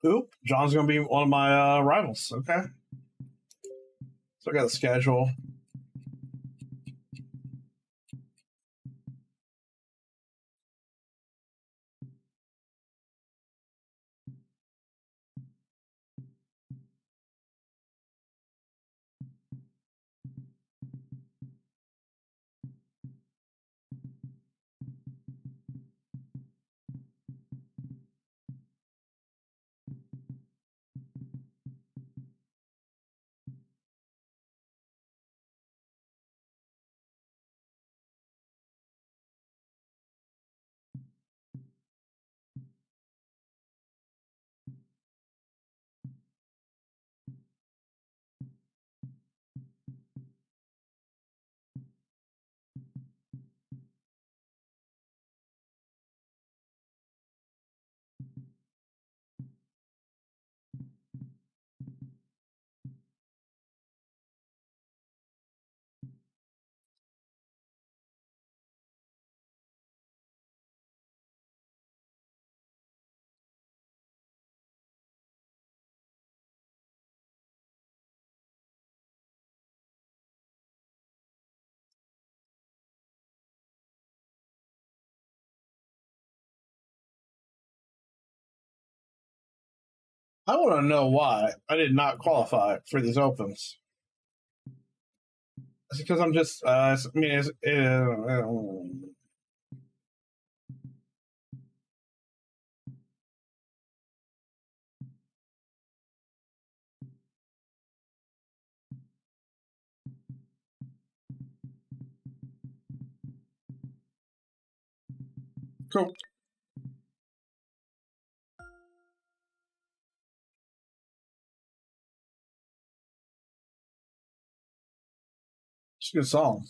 S1: Oop, John's gonna be one of my rivals. Okay, so I got the schedule. I want to know why I did not qualify for these opens. It's because I'm just, I mean, cool. It's a good song.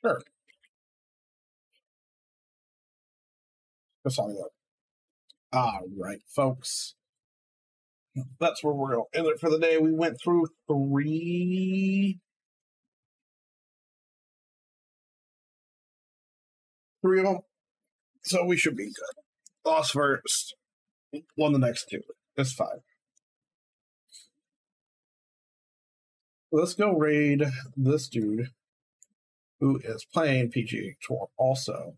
S1: Sure. Good song, though. All right, folks. That's where we're going to end it for the day. We went through three of them, so we should be good. Lost first, won the next two. That's fine. Let's go raid this dude who is playing PGA Tour also.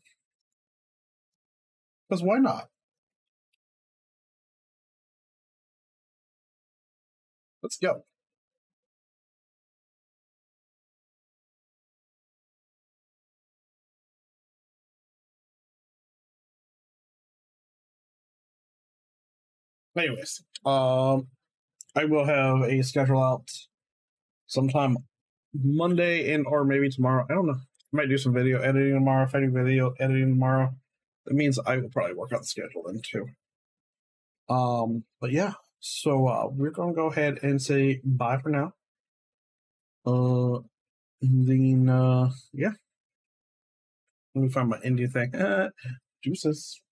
S1: Because why not? Let's go. Anyways, I will have a schedule out sometime Monday and or maybe tomorrow. I don't know. I might do some video editing tomorrow. If I do video editing tomorrow, that means I will probably work on the schedule then too. But yeah, so we're gonna go ahead and say bye for now. Then yeah. Let me find my India thing. Juices.